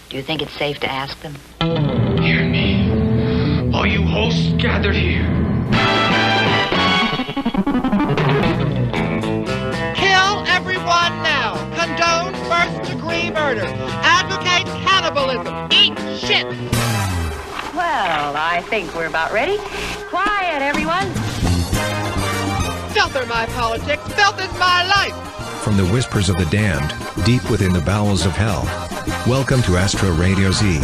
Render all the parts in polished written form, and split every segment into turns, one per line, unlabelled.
Do you think it's safe to ask them?
Hear me, all you hosts gathered here.
Kill everyone now. Condone first-degree murder. Advocate cannibalism. Eat shit.
Well, I think we're about ready. Quiet, everyone.
Filth are my politics. Filth is my life.
From the whispers of the damned, deep within the bowels of hell. Welcome to Astro Radio Z.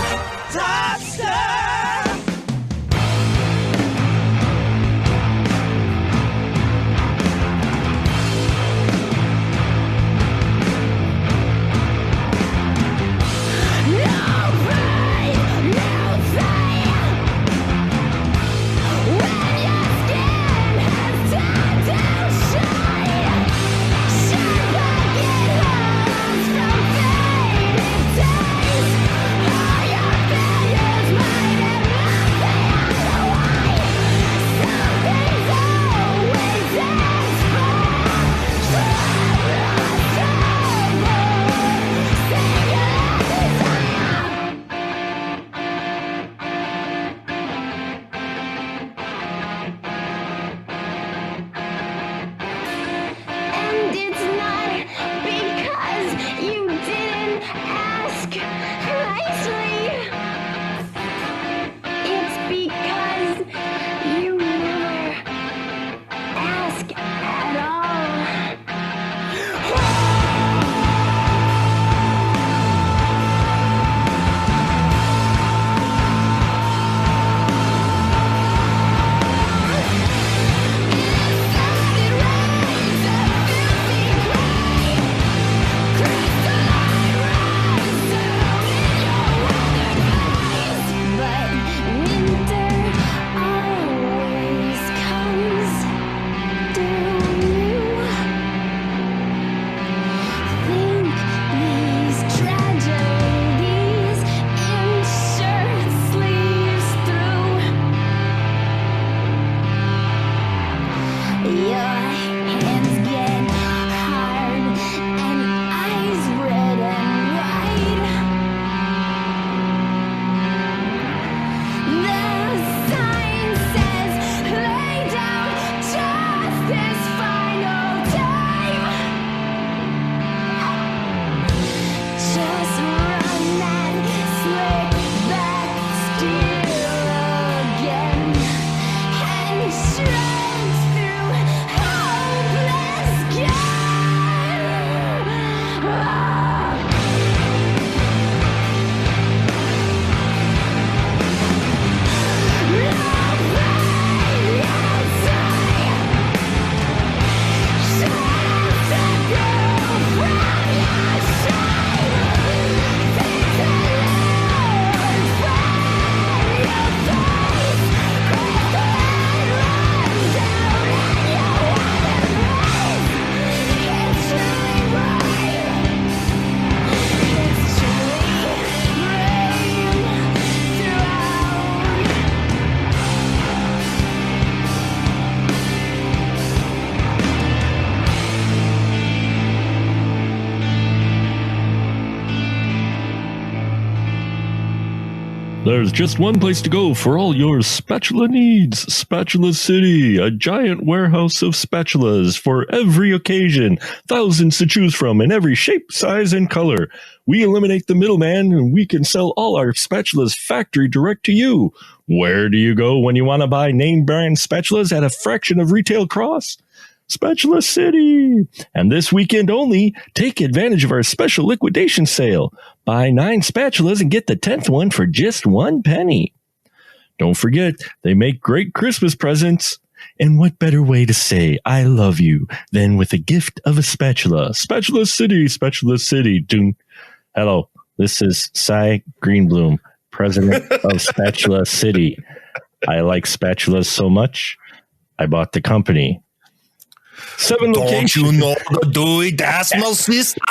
There's just one place to go for all your spatula needs. Spatula City, a giant warehouse of spatulas for every occasion. Thousands to choose from in every shape, size, and color. We eliminate the middleman and we can sell all our spatulas factory direct to you. Where do you go when you want to buy name brand spatulas at a fraction of retail cost? Spatula City. And this weekend only, take advantage of our special liquidation sale. Buy 9 spatulas and get the 10th one for just 1 penny. Don't forget, they make great Christmas presents. And what better way to say I love you than with a gift of a spatula? Spatula City, Spatula City. Doom. Hello, this is Cy Greenbloom, president of Spatula City. I like spatulas so much, I bought the company. 7 locations.
Don't you know the Dewey Decimal System?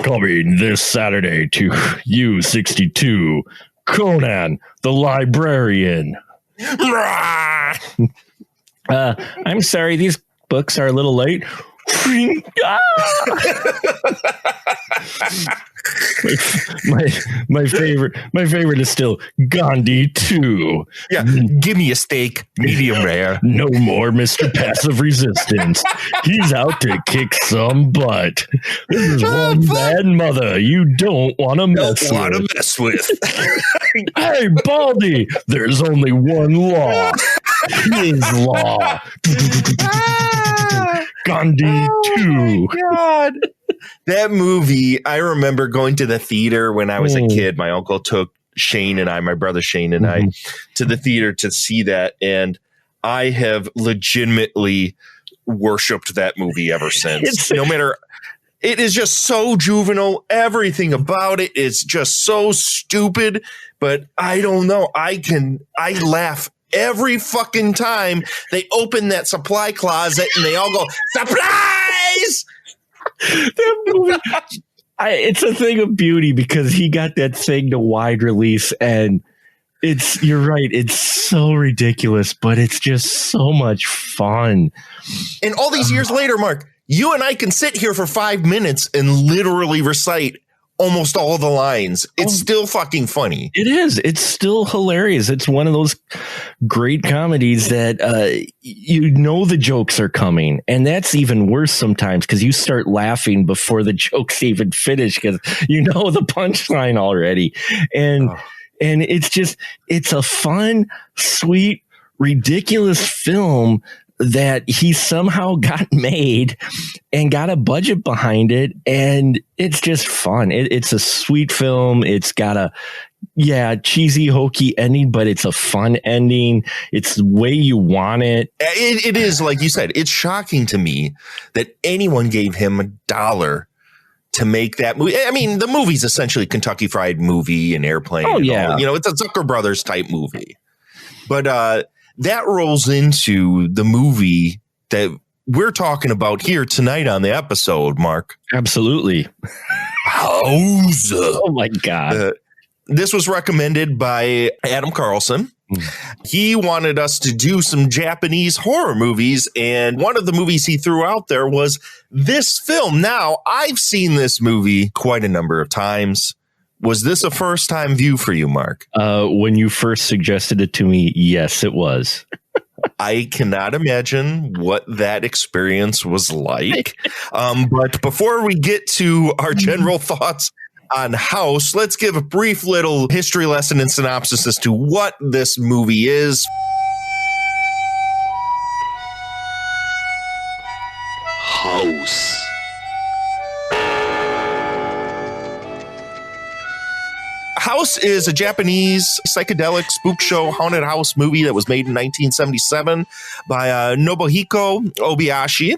Coming this Saturday to U62, Conan the Librarian. I'm sorry, these books are a little late. my favorite is still Gandhi 2.
Yeah, give me a steak, medium rare.
No more Mr. Passive Resistance. He's out to kick some butt. This is one bad mother you don't want to mess with. Hey, Baldy, there's only one law. His law. Gandhi 2.
God. That movie, I remember going to the theater when I was a kid. My uncle took my brother Shane and I, to the theater to see that. And I have legitimately worshipped that movie ever since. No matter, it is just so juvenile. Everything about it is just so stupid. But I don't know. I laugh every fucking time they open that supply closet and they all go, supplies!
That movie, it's a thing of beauty because he got that thing to wide release, and you're right, it's so ridiculous, but it's just so much fun.
And all these years later, Mark, you and I can sit here for 5 minutes and literally recite almost all the lines. It's still fucking funny.
It is. It's still hilarious. It's one of those great comedies that the jokes are coming, and that's even worse sometimes because you start laughing before the jokes even finish because the punchline already. And it's a fun, sweet, ridiculous film that he somehow got made and got a budget behind it, and it's just fun. It's a sweet film. It's got a cheesy, hokey ending, but it's a fun ending. It's the way you want it.
It is, like you said, it's shocking to me that anyone gave him $1 to make that movie. I mean, the movie's essentially Kentucky Fried Movie and Airplane. Oh, yeah. It's a Zucker Brothers type movie. But that rolls into the movie that we're talking about here tonight on the episode, Mark.
Absolutely.
House.
Oh, my God.
This was recommended by Adam Carlson. He wanted us to do some Japanese horror movies, and one of the movies he threw out there was this film. Now, I've seen this movie quite a number of times. Was this a first-time view for you, Mark?
When you first suggested it to me, yes, it was.
I cannot imagine what that experience was like. But before we get to our general thoughts on House, let's give a brief little history lesson and synopsis as to what this movie is.
House.
House is a Japanese psychedelic spook show haunted house movie that was made in 1977 by Nobuhiko Obayashi.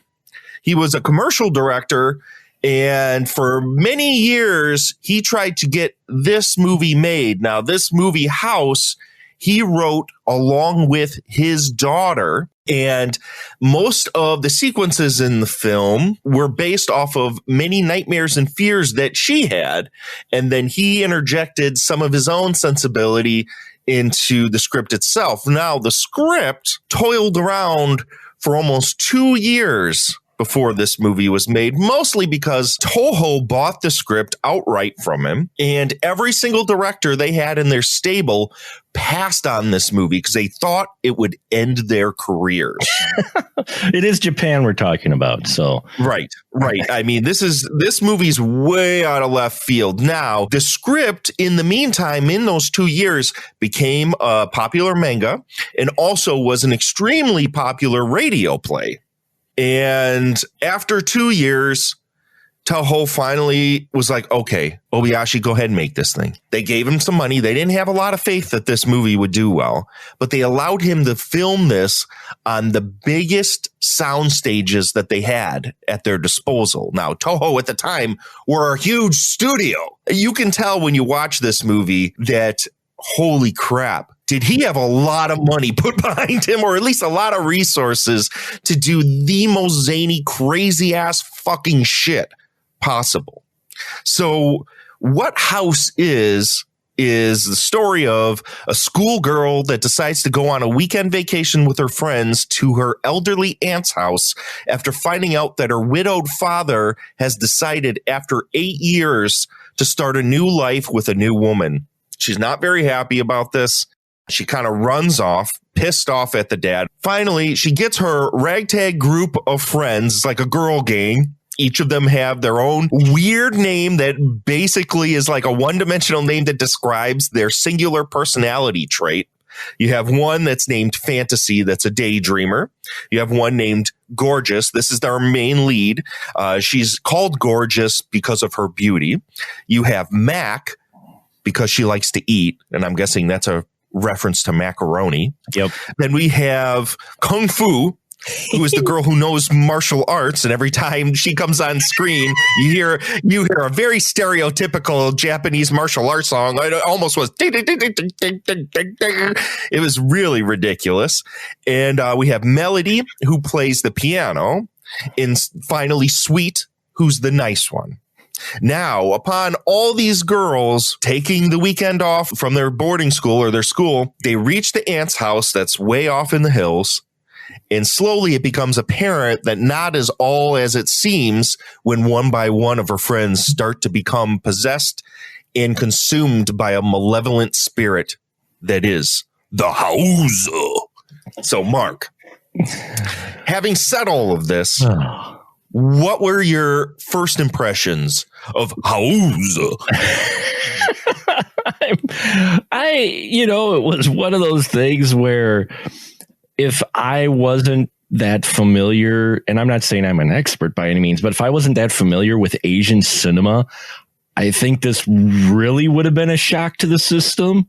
He was a commercial director, and for many years, he tried to get this movie made. Now, this movie, House, he wrote along with his daughter, and most of the sequences in the film were based off of many nightmares and fears that she had. And then he interjected some of his own sensibility into the script itself. Now, the script toiled around for almost 2 years before this movie was made, mostly because Toho bought the script outright from him, and every single director they had in their stable passed on this movie because they thought it would end their careers.
It is Japan we're talking about, so
right. I mean, this movie's way out of left field. Now, the script, in the meantime, in those 2 years, became a popular manga and also was an extremely popular radio play. And after 2 years, Toho finally was like, okay, Obayashi, go ahead and make this thing. They gave him some money. They didn't have a lot of faith that this movie would do well, but they allowed him to film this on the biggest sound stages that they had at their disposal. Now, Toho at the time were a huge studio. You can tell when you watch this movie that, holy crap, did he have a lot of money put behind him, or at least a lot of resources to do the most zany, crazy ass fucking shit possible? So what House is is the story of a schoolgirl that decides to go on a weekend vacation with her friends to her elderly aunt's house after finding out that her widowed father has decided after 8 years to start a new life with a new woman. She's not very happy about this. She kind of runs off, pissed off at the dad. Finally, she gets her ragtag group of friends, like a girl gang. Each of them have their own weird name that basically is like a one-dimensional name that describes their singular personality trait. You have one that's named Fantasy, that's a daydreamer. You have one named Gorgeous. This is our main lead. She's called Gorgeous because of her beauty. You have Mac because she likes to eat, and I'm guessing that's a reference to macaroni.
Yep.
Then we have Kung Fu, who is the girl who knows martial arts, and every time she comes on screen, you hear a very stereotypical Japanese martial arts song. It almost was. It was really ridiculous. And we have Melody, who plays the piano, and finally Sweet, who's the nice one. Now, upon all these girls taking the weekend off from their boarding school or their school, they reach the aunt's house that's way off in the hills. And slowly it becomes apparent that not as all as it seems when one by one of her friends start to become possessed and consumed by a malevolent spirit that is the house. So, Mark, having said all of this, what were your first impressions of house?
It was one of those things where if I wasn't that familiar, and I'm not saying I'm an expert by any means, but if I wasn't that familiar with Asian cinema, I think this really would have been a shock to the system.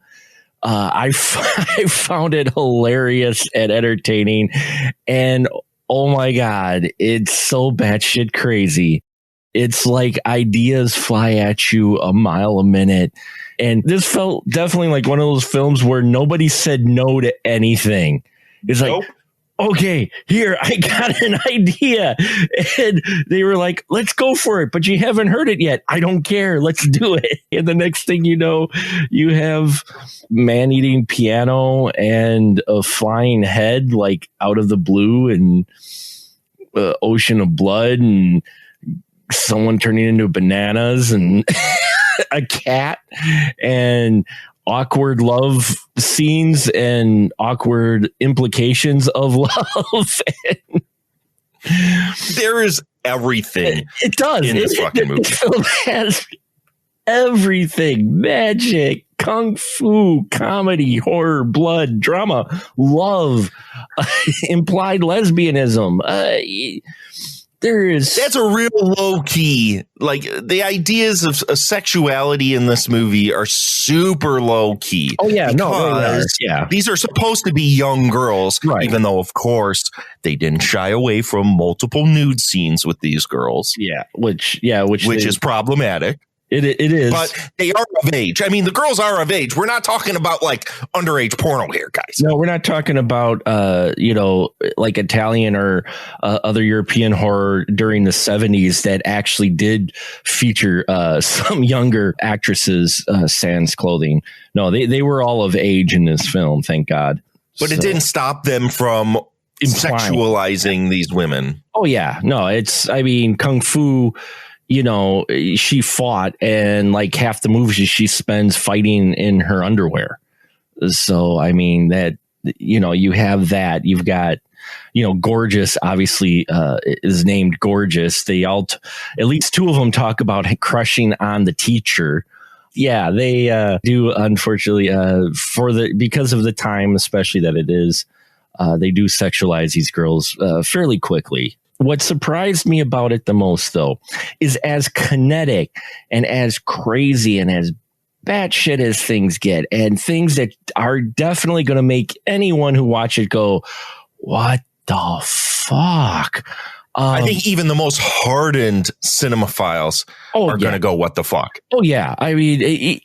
I found it hilarious and entertaining, and oh my God, it's so batshit crazy. It's like ideas fly at you a mile a minute. And this felt definitely like one of those films where nobody said no to anything. It's like, okay, here, I got an idea. And they were like, let's go for it. But you haven't heard it yet. I don't care. Let's do it. And the next thing you know, you have man-eating piano and a flying head like out of the blue and ocean of blood and someone turning into bananas and a cat and awkward love scenes and awkward implications of love.
There is everything.
It does
in this fucking movie.
It has everything: magic, kung fu, comedy, horror, blood, drama, love, implied lesbianism. That's
a real low key. Like the ideas of sexuality in this movie are super low key.
Oh yeah,
these are supposed to be young girls,
right? Even
though, of course, they didn't shy away from multiple nude scenes with these girls.
Yeah, which is problematic. It is,
but they are of age. I mean, the girls are of age. We're not talking about like underage porno here, guys.
No, we're not talking about like Italian or other European horror during the 70s that actually did feature some younger actresses sans clothing. No, they were all of age in this film, thank God.
But it didn't stop them from sexualizing these women.
Oh yeah, no, kung fu. She fought, and like half the movie she spends fighting in her underwear. So, I mean, that, you have that. You've got, Gorgeous, obviously, is named Gorgeous. They all, at least two of them talk about crushing on the teacher. Yeah, they do, unfortunately, because of the time, especially that it is, they do sexualize these girls fairly quickly. What surprised me about it the most, though, is as kinetic and as crazy and as batshit as things get, and things that are definitely going to make anyone who watch it go, what the fuck?
I think even the most hardened cinemaphiles are going to go, what the fuck?
Oh, yeah. I mean, it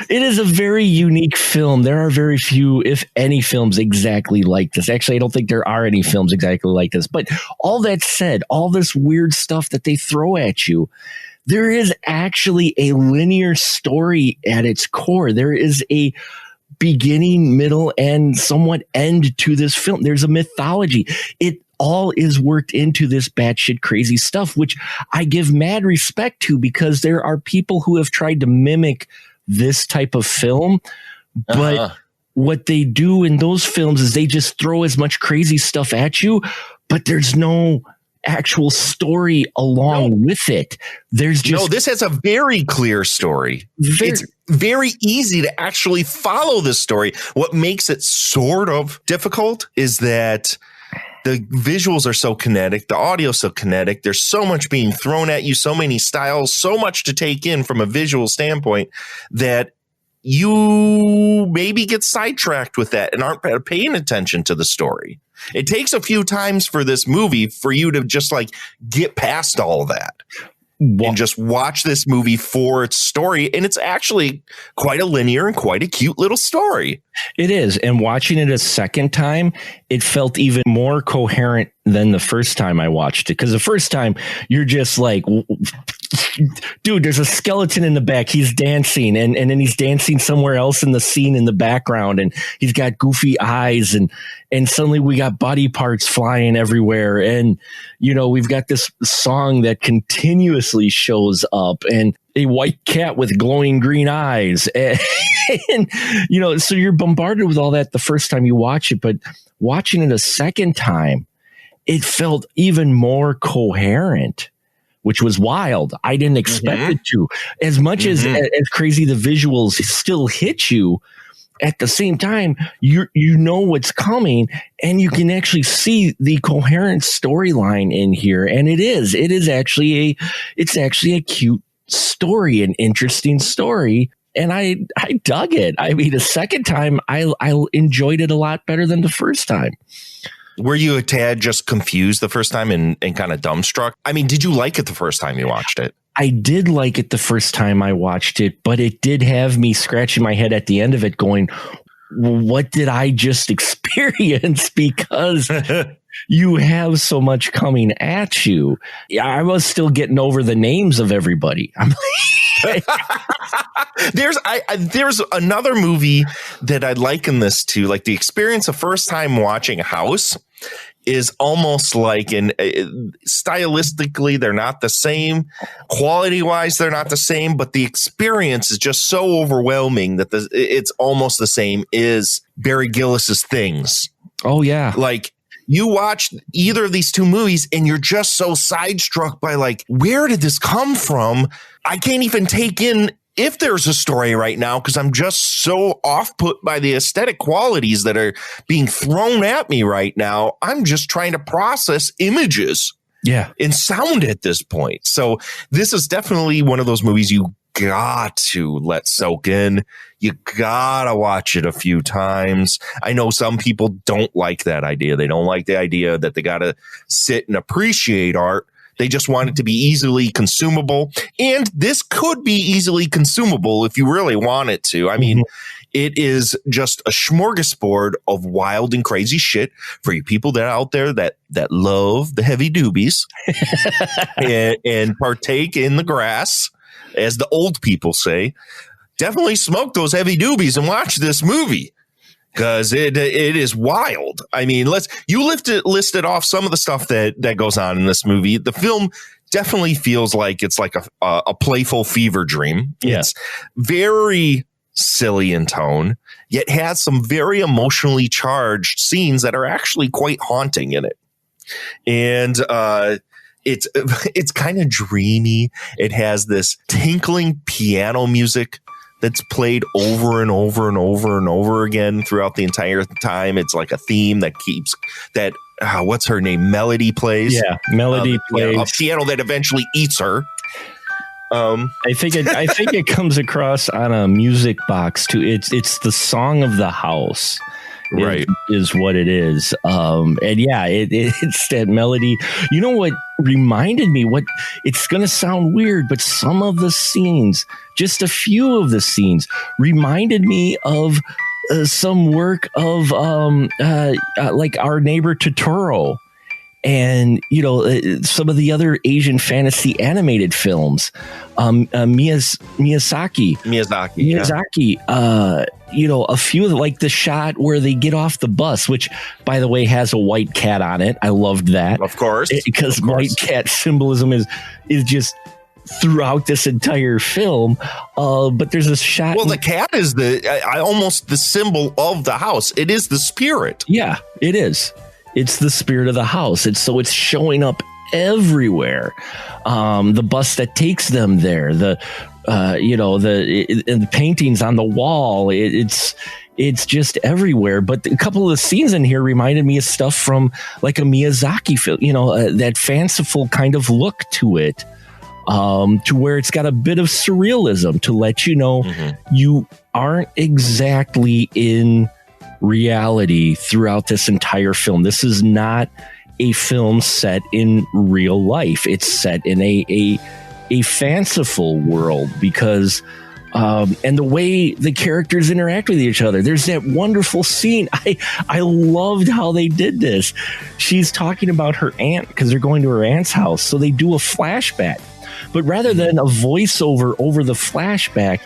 is a very unique film. There are very few, if any, films exactly like this. Actually, I don't think there are any films exactly like this. But all that said, all this weird stuff that they throw at you, there is actually a linear story at its core. There is a beginning, middle, and somewhat end to this film. There's a mythology. It all is worked into this batshit crazy stuff, which I give mad respect to, because there are people who have tried to mimic this type of film, but what they do in those films is they just throw as much crazy stuff at you, but there's no actual story along with it. There's just
this has a very clear story. It's very easy to actually follow this story. What makes it sort of difficult is that the visuals are so kinetic, the audio so kinetic. There's so much being thrown at you, so many styles, so much to take in from a visual standpoint that you maybe get sidetracked with that and aren't paying attention to the story. It takes a few times for this movie for you to just like get past all of that and just watch this movie for its story. And it's actually quite a linear and quite a cute little story.
It is. And watching it a second time, it felt even more coherent than the first time I watched it. Because the first time you're just like, dude, there's a skeleton in the back. He's dancing and then he's dancing somewhere else in the scene in the background. And he's got goofy eyes and suddenly we got body parts flying everywhere. And, you know, we've got this song that continuously shows up and a white cat with glowing green eyes. And, you know, so you're bombarded with all that the first time you watch it, but watching it a second time, it felt even more coherent, which was wild. I didn't expect it to. As much as crazy the visuals still hit you, at the same time, you know what's coming, and you can actually see the coherent storyline in here. And it is actually a cute story, an interesting story. And I dug it. I mean, the second time, I enjoyed it a lot better than the first time.
Were you a tad just confused the first time and kind of dumbstruck? I mean, did you like it the first time you watched it?
I did like it the first time I watched it, but it did have me scratching my head at the end of it going, what did I just experience? Because you have so much coming at you. I was still getting over the names of everybody. I'm like,
there's another movie that I'd liken this to, like the experience of first time watching House is almost like stylistically, they're not the same. Quality wise, they're not the same, but the experience is just so overwhelming that it's almost the same as Barry Gillis's Things.
Oh yeah.
Like you watch either of these two movies and you're just so sidestruck by like, where did this come from? I can't even take in if there's a story right now, because I'm just so off put by the aesthetic qualities that are being thrown at me right now. I'm just trying to process images and sound at this point. So this is definitely one of those movies you got to let soak in. You gotta watch it a few times. I know some people don't like that idea. They don't like the idea that they gotta sit and appreciate art. They just want it to be easily consumable. And this could be easily consumable if you really want it to. I mean, it is just a smorgasbord of wild and crazy shit for you people that are out there that love the heavy doobies and partake in the grass, as the old people say. Definitely smoke those heavy doobies and watch this movie. Because it is wild. I mean, listed off some of the stuff that goes on in this movie. The film definitely feels like it's like a playful fever dream.
Yeah.
It's very silly in tone, yet has some very emotionally charged scenes that are actually quite haunting in it. And it's kind of dreamy. It has this tinkling piano music that's played over and over and over and over again throughout the entire time. It's like a theme that keeps that. What's her name? Melody plays.
Yeah, Melody plays
a piano that eventually eats her.
I think it comes across on a music box too. It's the song of the house.
Right.
Is what it is. And yeah, it's that melody. You know what reminded me, it's going to sound weird, but some of the scenes, just a few of the scenes reminded me of some work of like Our Neighbor Totoro. and some of the other Asian fantasy animated films, Miyazaki, a few of like the shot where they get off the bus, which by the way has a white cat on it. I loved that,
of course,
because white cat symbolism is just throughout this entire film. But there's this shot.
Well, the cat is almost the symbol of the house. It is the spirit.
Yeah, it is. It's the spirit of the house. It's showing up everywhere. The bus that takes them there, the paintings on the wall. It's just everywhere. But a couple of the scenes in here reminded me of stuff from like a Miyazaki film, that fanciful kind of look to it, to where it's got a bit of surrealism to let you know you aren't exactly in reality throughout this entire film. This is not a film set in real life. It's set in a fanciful world because and the way the characters interact with each other. There's that wonderful scene. I loved how they did this. She's talking about her aunt because they're going to her aunt's house. So they do a flashback, but rather than a voiceover over the flashback,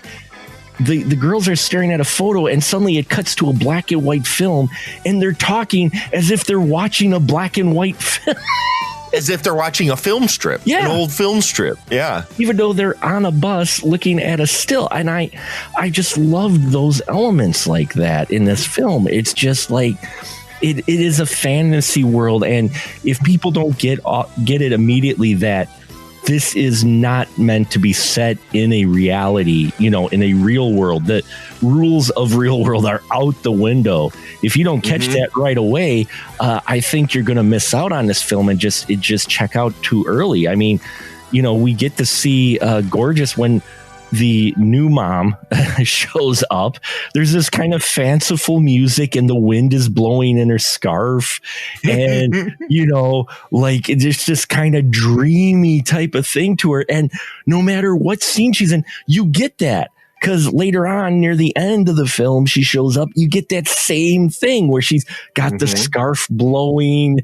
the girls are staring at a photo and suddenly it cuts to a black and white film and they're talking as if they're watching a black and white film.
As if they're watching a film strip, an old film strip. Yeah. Even
though they're on a bus looking at a still. And I just loved those elements like that in this film. It's just like, it is a fantasy world. And if people don't get it immediately that this is not meant to be set in a reality, in a real world. The rules of real world are out the window. If you don't catch that right away, I think you're going to miss out on this film and just check out too early. I mean, we get to see Gorgeous when the new mom shows up. There's this kind of fanciful music and the wind is blowing in her scarf and like it's this kind of dreamy type of thing to her, and no matter what scene she's in, you get that. Because later on, near the end of the film, she shows up. You get that same thing where she's got the scarf blowing,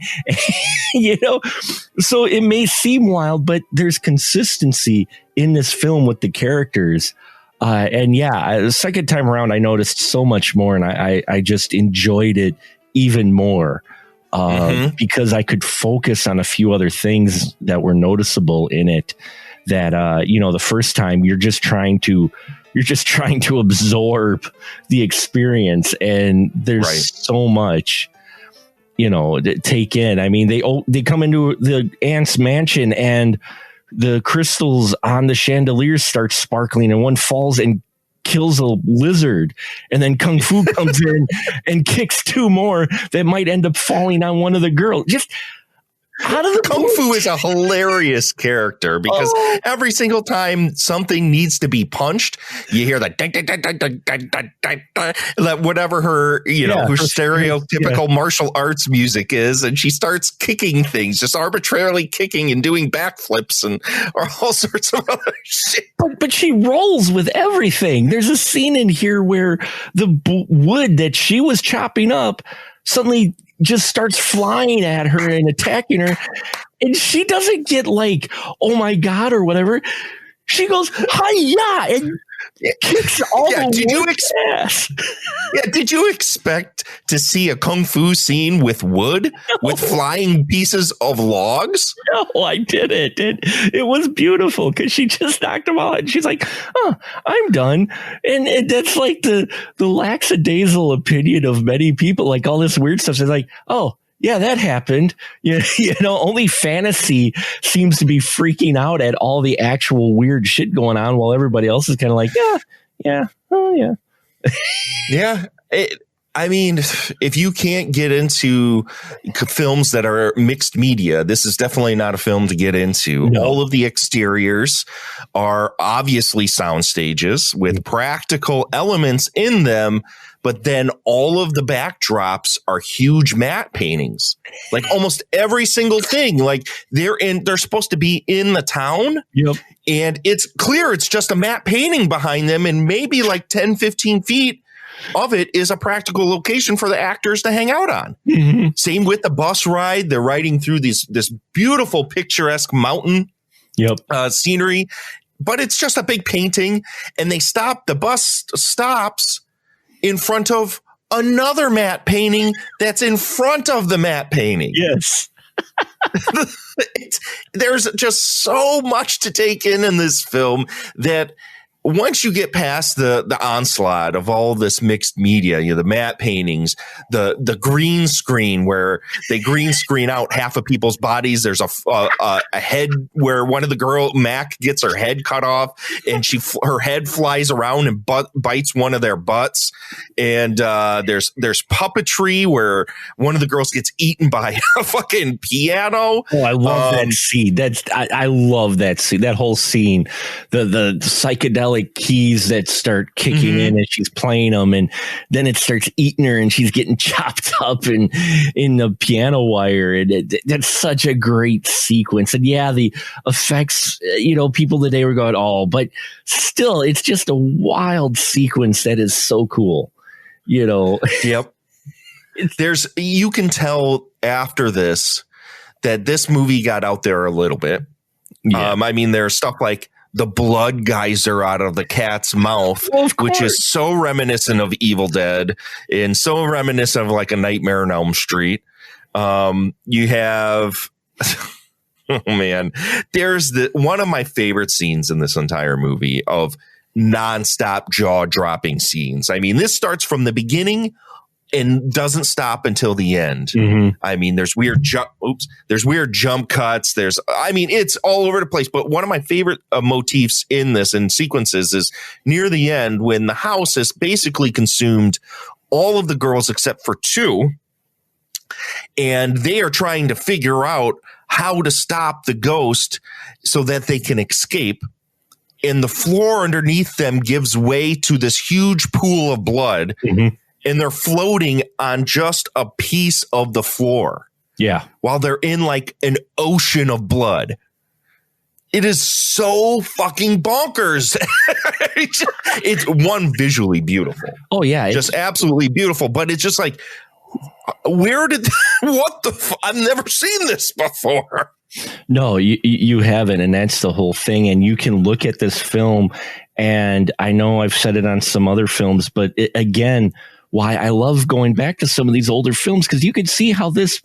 So it may seem wild, but there's consistency in this film with the characters. The second time around, I noticed so much more, and I just enjoyed it even more because I could focus on a few other things that were noticeable in it. That the first time you're just trying to absorb the experience, and there's so much to take in. I mean, they come into the aunt's mansion and the crystals on the chandeliers start sparkling and one falls and kills a lizard, and then Kung Fu comes in and kicks two more that might end up falling on one of the girls. Just
Kung Fu is a hilarious character because every single time something needs to be punched, you hear that whatever her, her stereotypical martial arts music is, and she starts kicking things, just arbitrarily kicking and doing backflips and all sorts of other shit.
But she rolls with everything. There's a scene in here where the wood that she was chopping up suddenly just starts flying at her and attacking her, and she doesn't get like, oh my god or whatever. She goes hi-ya and kicks all the ass.
Did you expect to see a Kung Fu scene with wood with flying pieces of logs?
No, I didn't. It was beautiful because she just knocked them out and she's like, oh, I'm done. And that's like the lackadaisical opinion of many people, like all this weird stuff. It's like, oh, yeah, that happened. Only fantasy seems to be freaking out at all the actual weird shit going on, while everybody else is kind of like, yeah.
Yeah. I mean, if you can't get into films that are mixed media, this is definitely not a film to get into. No. All of the exteriors are obviously sound stages with practical elements in them. But then all of the backdrops are huge matte paintings, like almost every single thing. Like they're supposed to be in the town.
Yep.
And it's clear it's just a matte painting behind them. And maybe like 10, 15 feet, of it is a practical location for the actors to hang out on. Same with the bus ride. They're riding through this beautiful picturesque mountain scenery, but it's just a big painting. And the bus stops in front of another matte painting that's in front of the matte painting.
Yes.
There's just so much to take in this film that once you get past the onslaught of all this mixed media, the matte paintings, the green screen where they green screen out half of people's bodies. There's a head where one of the girl Mac gets her head cut off, and her head flies around and bites one of their butts. And there's puppetry where one of the girls gets eaten by a fucking piano.
Oh, I love that scene. I love that scene. That whole scene, the psychedelic keys that start kicking in as she's playing them, and then it starts eating her and she's getting chopped up in the piano wire, and that's such a great sequence. And the effects, people today were going, oh, but still it's just a wild sequence that is so cool. Yep. You can tell after this that this movie got out there a little bit. There's stuff like the blood geyser out of the cat's mouth, which is so reminiscent of Evil Dead and so reminiscent of like A Nightmare on Elm Street. You have, oh man, there's one of my favorite scenes in this entire movie of nonstop jaw dropping scenes. I mean, this starts from the beginning and doesn't stop until the end. I mean, there's weird jump cuts. It's all over the place. But one of my favorite motifs in this and sequences is near the end when the house has basically consumed all of the girls except for 2. And they are trying to figure out how to stop the ghost so that they can escape. And the floor underneath them gives way to this huge pool of blood. And they're floating on just a piece of the floor. Yeah. While they're in like an ocean of blood. It is so fucking bonkers. It's visually beautiful. Oh, yeah. Just absolutely beautiful. But it's just like, I've never seen this before. No, you haven't. And that's the whole thing. And you can look at this film, and I know I've said it on some other films, but why I love going back to some of these older films, because you can see how this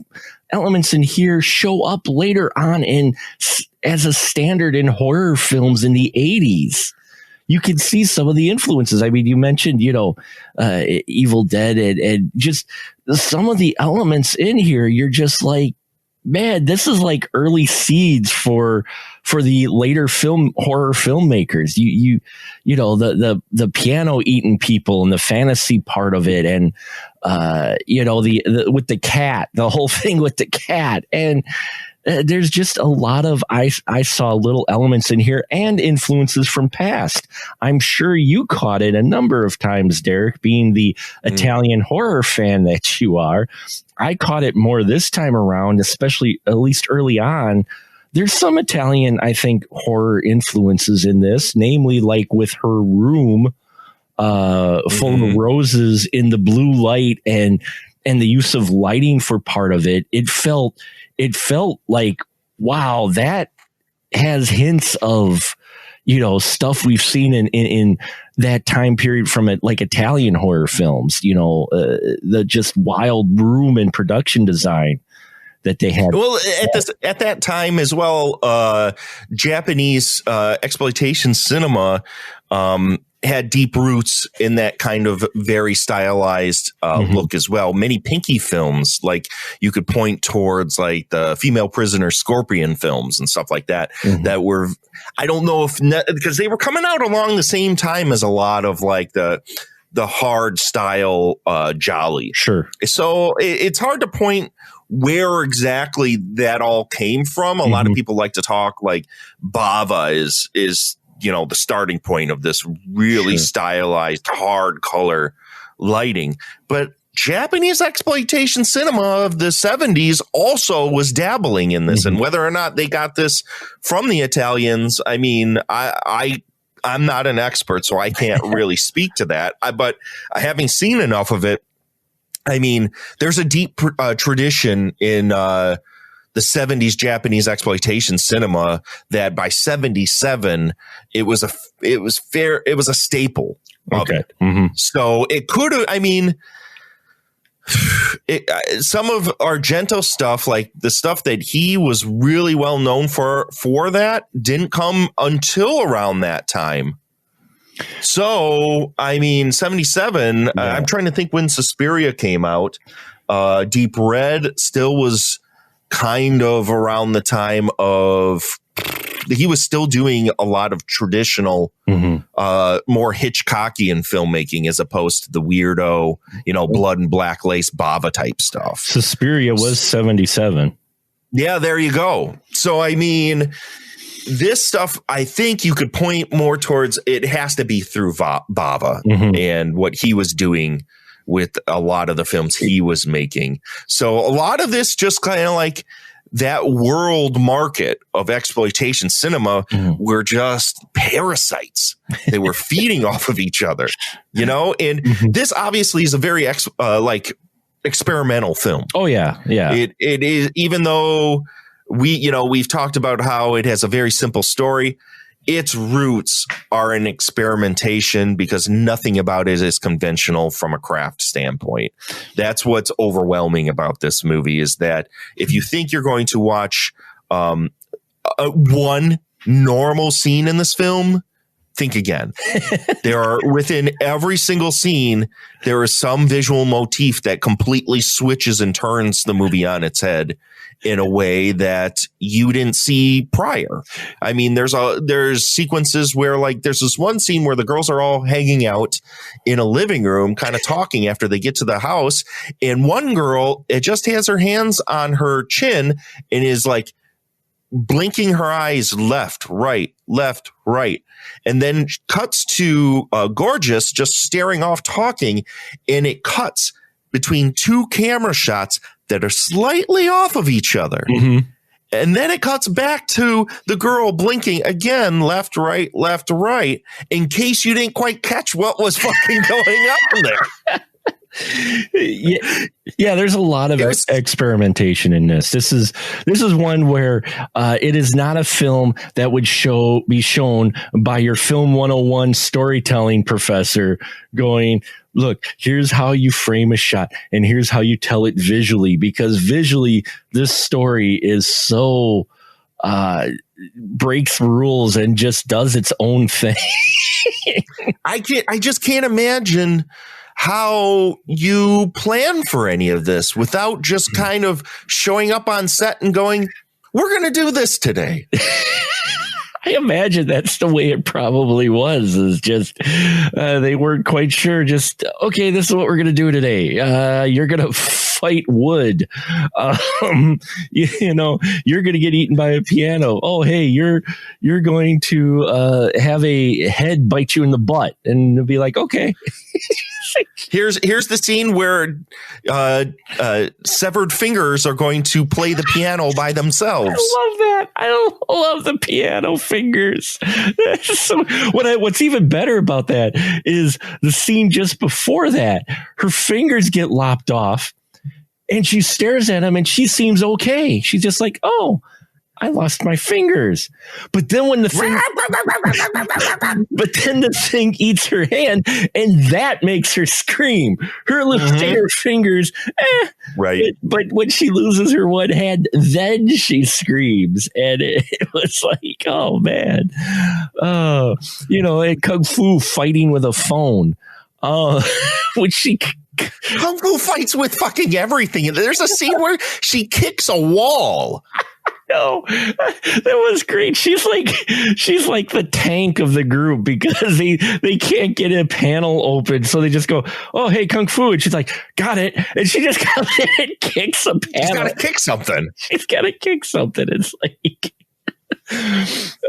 elements in here show up later on as a standard in horror films in the 80s. You can see some of the influences. I mean, you mentioned, Evil Dead and just some of the elements in here. You're just like, man, this is like early seeds for the later horror filmmakers. The piano eating people and the fantasy part of it, and with the cat, the whole thing with the cat, and there's just a lot of I saw little elements in here and influences from past. I'm sure you caught it a number of times, Derek, being the Italian horror fan that you are. I caught it more this time around, especially at least early on. There's some Italian, I think, horror influences in this, namely like with her room full of roses in the blue light and the use of lighting for part of it. It felt like, wow, that has hints of, stuff we've seen in that time period from like Italian horror films, the just wild room and production design that they had.
Well, at that time as well, Japanese exploitation cinema had deep roots in that kind of very stylized look as well. Many Pinky films, like you could point towards like the Female Prisoner Scorpion films and stuff like that, that were, I don't know if, because they were coming out along the same time as a lot of like the hard style Jolly.
Sure.
So it's hard to point where exactly that all came from. A lot of people like to talk like Bava is the starting point of this really stylized hard color lighting. But Japanese exploitation cinema of the 70s also was dabbling in this. And whether or not they got this from the Italians, I mean, I I'm not an expert, so I can't really speak to that. But having seen enough of it, I mean, there's a deep tradition in the 70s Japanese exploitation cinema that by 77 it was a staple of it. Mm-hmm. So it could have, I mean, some of Argento stuff, like the stuff that he was really well known for that, didn't come until around that time. So, I mean, 77, I'm trying to think when Suspiria came out. Deep Red still was kind of around the time of, he was still doing a lot of traditional, more Hitchcockian filmmaking as opposed to the weirdo, blood and black lace Bava type stuff.
Suspiria was 77.
Yeah, there you go. So, I mean, this stuff, I think you could point more towards, it has to be through Bava and what he was doing with a lot of the films he was making. So a lot of this just kind of like that world market of exploitation cinema were just parasites. They were feeding off of each other, and this obviously is a very experimental film. Oh yeah. Yeah. It is, even though we've talked about how it has a very simple story. Its roots are in experimentation because nothing about it is conventional from a craft standpoint. That's what's overwhelming about this movie, is that if you think you're going to watch one normal scene in this film, think again. There are, within every single scene, there is some visual motif that completely switches and turns the movie on its head in a way that you didn't see prior. I mean, there's sequences where, like, there's this one scene where the girls are all hanging out in a living room, kind of talking after they get to the house. And one girl, it just has her hands on her chin and is like blinking her eyes left, right. And then cuts to Gorgeous just staring off talking. And it cuts between two camera shots that are slightly off of each other. And then it cuts back to the girl blinking again, left, right, in case you didn't quite catch what was fucking going on there.
Yeah, there's a lot of experimentation in this. This is one where it is not a film that would be shown by your film 101 storytelling professor going, look, here's how you frame a shot and here's how you tell it visually, because visually this story is so breaks the rules and just does its own thing.
I just can't imagine how you plan for any of this without just kind of showing up on set and going, we're going to do this today.
I imagine that's the way it probably was, is just they weren't quite sure. Just, okay, this is what we're going to do today. You're going to fight wood. You're going to get eaten by a piano. Oh, hey, you're going to have a head bite you in the butt. And they'll be like, okay.
Here's the scene where severed fingers are going to play the piano by themselves.
I love that. I love the piano fingers. So what's even better about that is the scene just before that. Her fingers get lopped off and she stares at him and she seems okay. She's just like, oh, I lost my fingers. But then when the thing eats her hand, and that makes her scream. Her little her fingers,
right.
But when she loses her one hand, then she screams, and it was like, oh man, Kung Fu fighting with a phone. When she.
Kung Fu fights with fucking everything. There's a scene where she kicks a wall.
No, that was great. She's like the tank of the group because they can't get a panel open, so they just go, "Oh, hey, Kung Fu," and she's like, "Got it," and she just comes in and kicks a panel.
She's got to kick something.
It's like,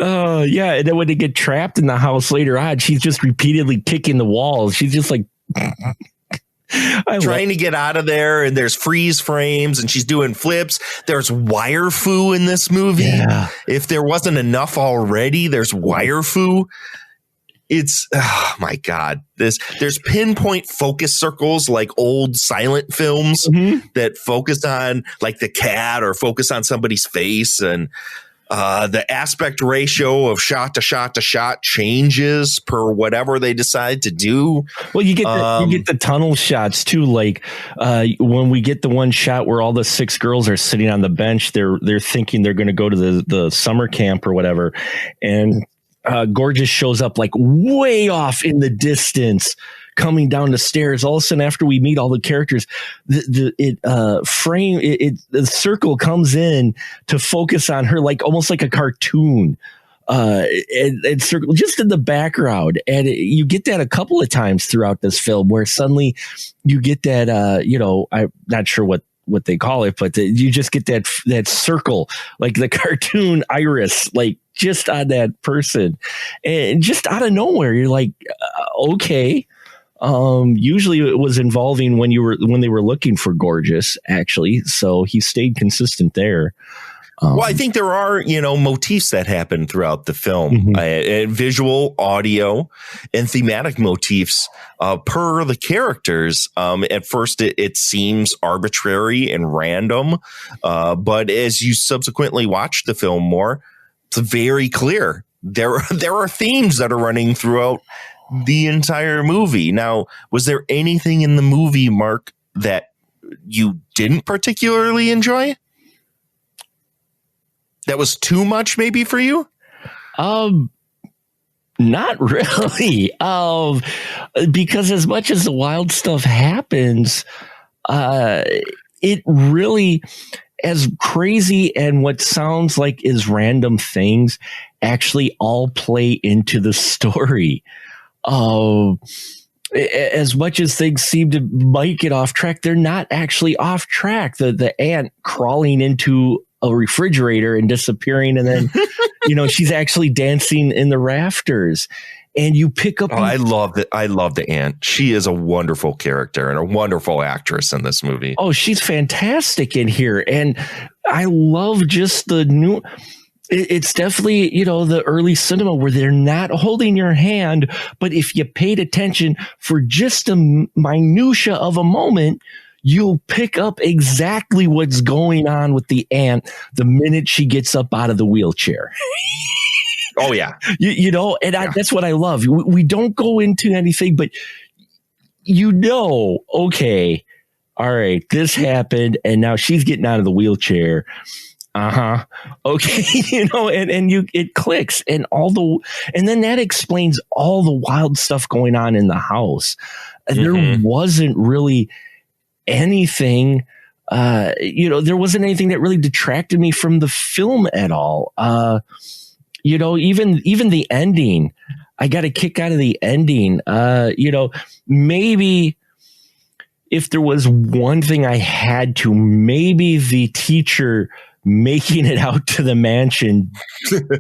oh yeah, and then when they get trapped in the house later on, she's just repeatedly kicking the walls. She's just like.
Trying to get out of there, and there's freeze frames and she's doing flips. There's wire fu in this movie. Yeah. If there wasn't enough already, there's wire fu. it's, oh my God, there's pinpoint focus circles like old silent films that focus on like the cat or focus on somebody's face, and the aspect ratio of shot to shot to shot changes per whatever they decide to do.
Well, you get the tunnel shots too. Like when we get the one shot where all the 6 girls are sitting on the bench, they're thinking they're going to go to the summer camp or whatever, and Gorgeous shows up like way off in the distance, coming down the stairs. All of a sudden, after we meet all the characters, the circle comes in to focus on her, like almost like a cartoon. And circle just in the background, and you get that a couple of times throughout this film, where suddenly you get that. I'm not sure what they call it, but you just get that circle, like the cartoon iris, like just on that person, and just out of nowhere, you're like, okay. Usually it was involving when they were looking for Gorgeous, actually. So he stayed consistent there.
Well, I think there are, motifs that happen throughout the film, visual, audio, and thematic motifs per the characters. At first, it seems arbitrary and random, but as you subsequently watch the film more, it's very clear. There are themes that are running throughout the entire movie. Now, was there anything in the movie, Mark, that you didn't particularly enjoy? That was too much maybe for you?
Not really. Because as much as the wild stuff happens, it really, as crazy and what sounds like is random things, actually all play into the story. As much as things seem to might get off track, they're not actually off track. The ant crawling into a refrigerator and disappearing, and then she's actually dancing in the rafters, and you pick up.
I love the ant. She is a wonderful character and a wonderful actress in this movie.
Oh, she's fantastic in here, and I love just the new. It's definitely, the early cinema where they're not holding your hand, but if you paid attention for just a minutia of a moment, you'll pick up exactly what's going on with the ant the minute she gets up out of the wheelchair.
Oh, yeah.
That's what I love. We don't go into anything, but okay, all right, this happened, and now she's getting out of the wheelchair. Okay. It clicks, and then that explains all the wild stuff going on in the house. There wasn't really anything, there wasn't anything that really detracted me from the film at all. Even the ending, I got a kick out of the ending. Maybe if there was one thing I had to, maybe the teacher making it out to the mansion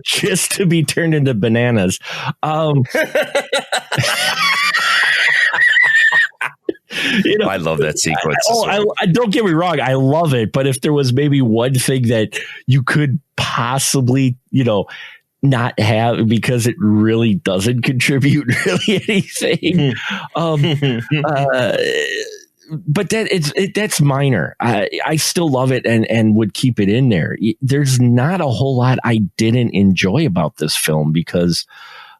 just to be turned into bananas. I
love that sequence.
I don't get me wrong, I love it. But if there was maybe one thing that you could possibly, not have, because it really doesn't contribute really anything. But that's minor. I still love it and would keep it in there. There's not a whole lot I didn't enjoy about this film, because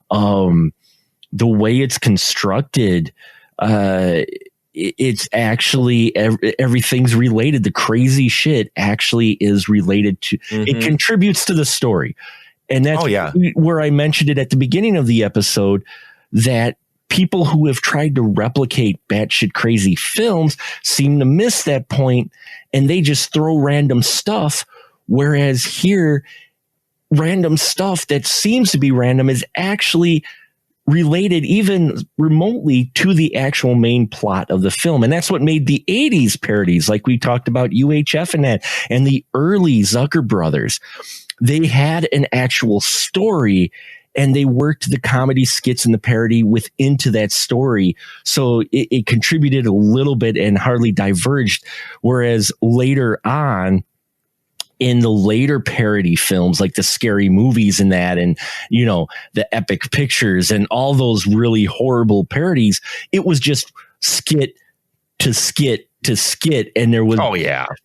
the way it's constructed, it's actually everything's related. The crazy shit actually is related to. It contributes to the story, and that's where I mentioned it at the beginning of the episode, that people who have tried to replicate batshit crazy films seem to miss that point, and they just throw random stuff. Whereas here, random stuff that seems to be random is actually related even remotely to the actual main plot of the film. And that's what made the 80s parodies, like we talked about UHF and the early Zucker brothers. They had an actual story, and they worked the comedy skits and the parody into that story. So it contributed a little bit and hardly diverged. Whereas later on, in the later parody films, like the Scary Movies and that, and, you know, the Epic Pictures and all those really horrible parodies, it was just skit to skit to skit, and there was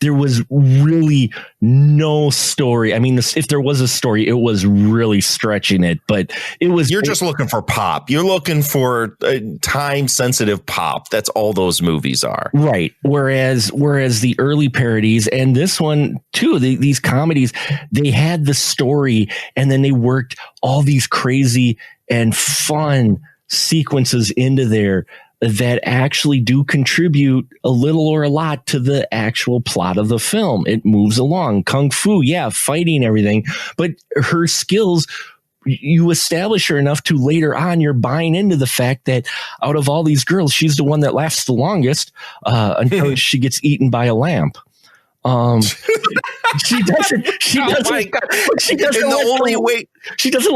there was really no story. I mean, if there was a story, it was really stretching it, but you're
just looking for pop. You're looking for time sensitive pop. That's all those movies are,
right? Whereas the early parodies and this one too, these comedies, they had the story, and then they worked all these crazy and fun sequences into there that actually do contribute a little or a lot to the actual plot of the film. It moves along. Kung Fu, yeah, fighting, everything. But her skills, you establish her enough to later on, you're buying into the fact that out of all these girls, she's the one that lasts the longest until she gets eaten by a lamp. She doesn't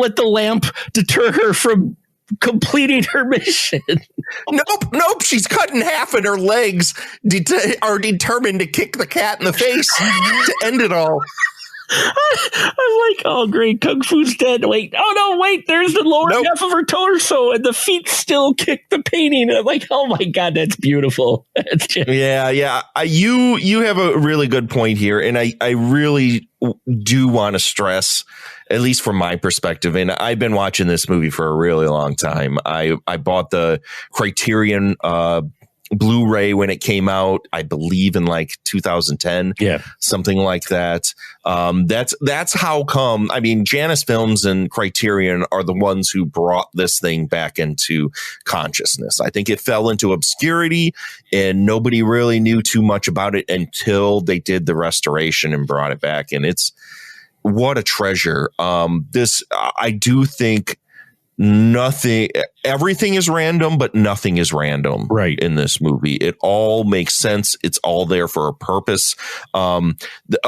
let the lamp deter her from completing her mission.
Nope. She's cut in half, and her legs are determined to kick the cat in the face to end it all.
I'm like, oh great, Kung Fu's dead. Wait, there's the lower half of her torso, and the feet still kick the painting. I'm like, oh my god, that's beautiful. That's just...
Yeah. You have a really good point here, and I really do want to stress, at least from my perspective, and I've been watching this movie for a really long time. I bought the Criterion Blu-ray when it came out, I believe in like 2010, something like that. That's how come. I mean, Janus Films and Criterion are the ones who brought this thing back into consciousness. I think it fell into obscurity, and nobody really knew too much about it until they did the restoration and brought it back. And it's what a treasure. I do think everything is random, but nothing is random in this movie. It all makes sense. It's all there for a purpose. A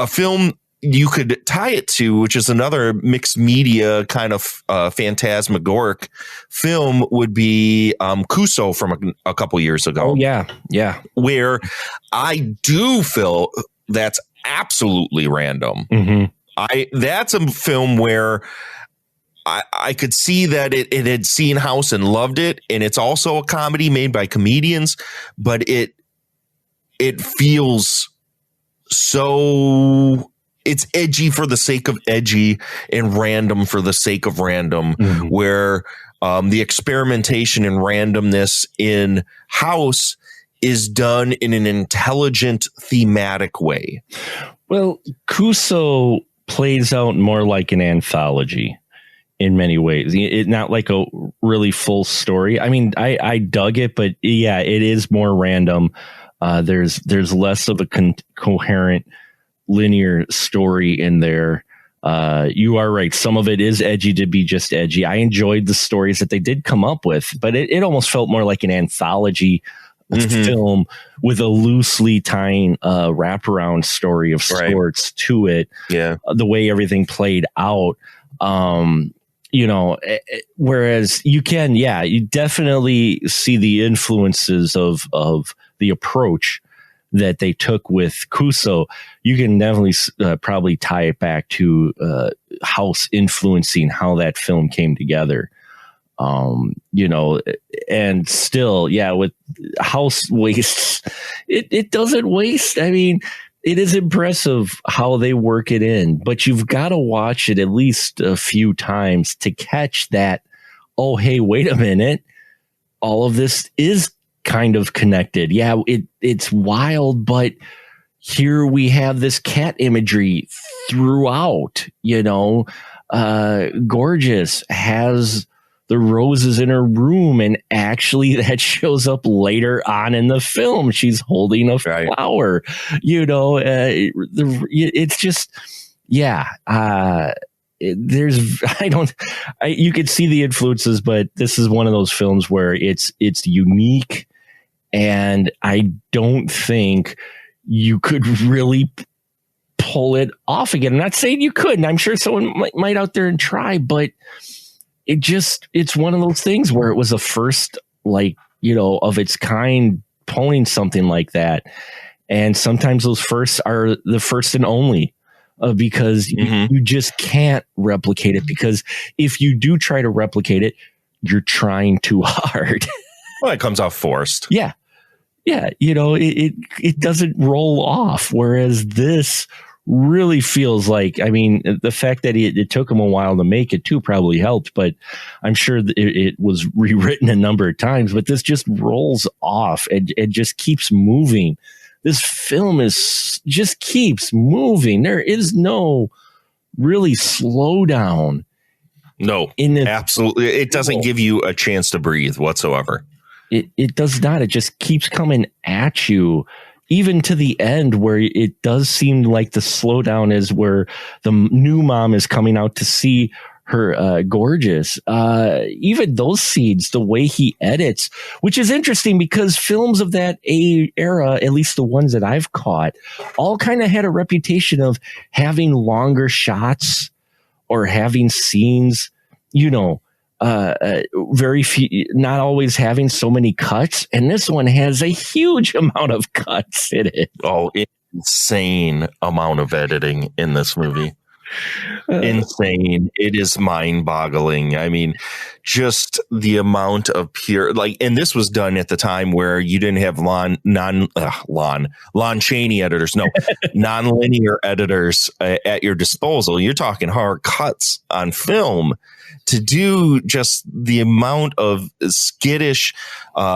film you could tie it to, which is another mixed media kind of phantasmagoric film, would be Kuso from a couple years ago.
Oh, yeah.
Where I do feel that's absolutely random. Mm-hmm. That's a film where I could see that it had seen House and loved it, and it's also a comedy made by comedians, but it feels so, it's edgy for the sake of edgy and random for the sake of random, where the experimentation and randomness in House is done in an intelligent, thematic way.
Well, Kuso plays out more like an anthology in many ways. It's not like a really full story. I mean, I dug it, but yeah, it is more random. There's less of a coherent linear story in there. You are right. Some of it is edgy to be just edgy. I enjoyed the stories that they did come up with, but it almost felt more like an anthology film with a loosely tying wraparound story of sorts to it. Yeah. The way everything played out. You know, whereas you definitely see the influences of the approach that they took with Kuso. You can definitely probably tie it back to House influencing how that film came together. You know, and still, with House wastes, it doesn't waste. I mean, it is impressive how they work it in, but you've got to watch it at least a few times to catch that, oh, hey, wait a minute. All of this is kind of connected. Yeah, it's wild, but here we have this cat imagery throughout, you know. Gorgeous has the roses in her room, and actually that shows up later on in the film. She's holding a flower, you know. It's just, you could see the influences, but this is one of those films where it's unique, and I don't think you could really pull it off again. I'm not saying you couldn't. I'm sure someone might out there and try, but it's one of those things where it was a first, like, you know, of its kind, pulling something like that. And sometimes those firsts are the first and only because you just can't replicate it, because if you do try to replicate it, you're trying too hard.
Well, it comes off forced.
Yeah. It doesn't roll off. Whereas this really feels like, I mean, the fact that it took them a while to make it too probably helped, but I'm sure that it was rewritten a number of times, but this just rolls off and it just keeps moving. This film just keeps moving. There is no really slowdown.
No, absolutely. It doesn't give you a chance to breathe whatsoever.
It does not. It just keeps coming at you, even to the end where it does seem like the slowdown is where the new mom is coming out to see her gorgeous. Even those scenes, the way he edits, which is interesting because films of that era, at least the ones that I've caught, all kind of had a reputation of having longer shots or having scenes, very few, not always having so many cuts. And this one has a huge amount of cuts in it.
Oh, insane amount of editing in this movie. Insane. It is mind-boggling. I mean, just the amount of pure, and this was done at the time where you didn't have Lon Chaney editors, non-linear editors at your disposal. You're talking hard cuts on film to do just the amount of skittish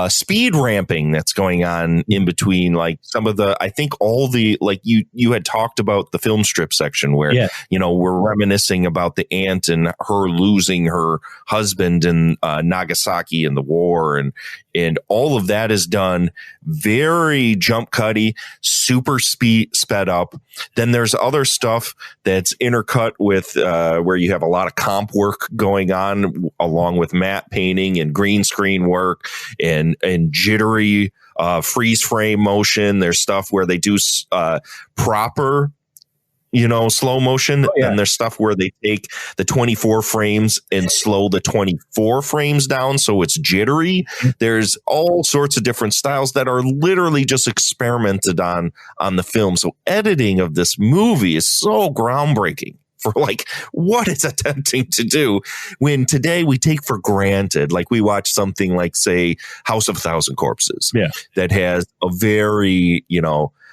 speed ramping that's going on in between, like some of the, I think all the, like you had talked about the film strip section where, we're reminiscing about the aunt and her losing her husband in Nagasaki in the war. And all of that is done very jump cutty, super sped up. Then there's other stuff that's intercut with where you have a lot of comp work going on along with matte painting and green screen work and jittery freeze frame motion. There's stuff where they do proper slow motion. And there's stuff where they take the 24 frames and slow the 24 frames down so it's jittery. There's all sorts of different styles that are literally just experimented on the film. So editing of this movie is so groundbreaking for what it's attempting to do, when today we take for granted, like we watch something like, say, House of a Thousand Corpses that has a very,